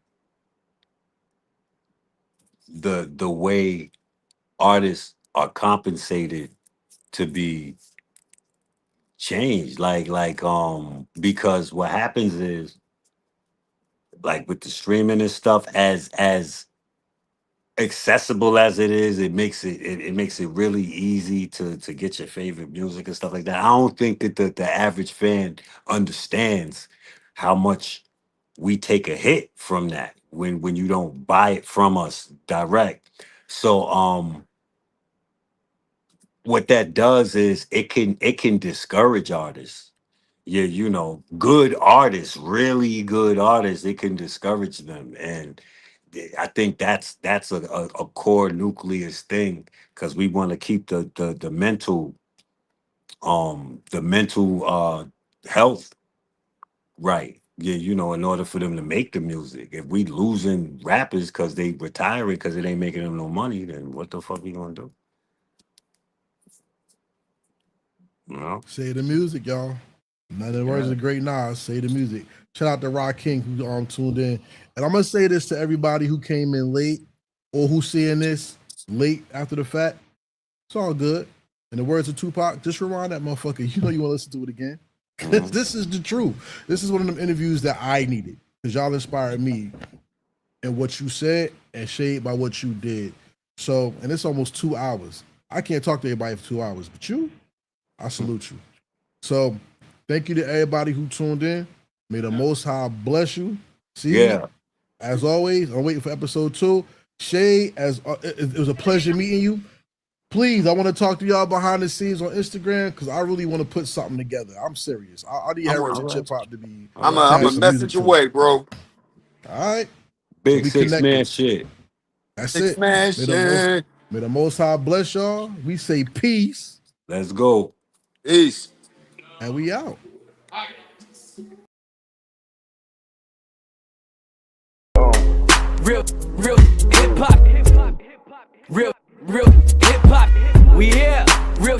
the way artists are compensated to be changed. Because what happens is like with the streaming and stuff, as accessible as it is, it makes it really easy to get your favorite music and stuff like that. I don't think that the average fan understands how much we take a hit from that when you don't buy it from us direct. So what that does is it can discourage artists. Yeah, good artists, really good artists, it can discourage them. And I think that's a core nucleus thing because we want to keep the mental health right. Yeah, in order for them to make the music. If we losing rappers because they retiring because it ain't making them no money, then what the fuck we gonna do? You know? Say the music, y'all. Now the words Yeah. of great Nas. Say the music. Shout out to Rock King who tuned in. And I'm gonna say this to everybody who came in late or who's seeing this late after the fact. It's all good. In the words of Tupac, just rewind that motherfucker. You know you want to listen to it again. This is the truth. This is one of them interviews that I needed because y'all inspired me in what you said and shade by what you did. So, and it's almost 2 hours. I can't talk to everybody for 2 hours, but you, I salute you. So, thank you to everybody who tuned in. May the Most High bless you. See you. As always, I'm waiting for episode 2. Shay, it was a pleasure meeting you. Please, I want to talk to y'all behind the scenes on Instagram because I really want to put something together. I'm serious. I need Heritage Hip Hop to be. I'm a message away, bro. All right. Big 6-man shit. That's it. 6-man shit. May the Most High bless y'all. We say peace. Let's go. Peace. And we out. Real hip hop. Real hip hop. We here. Real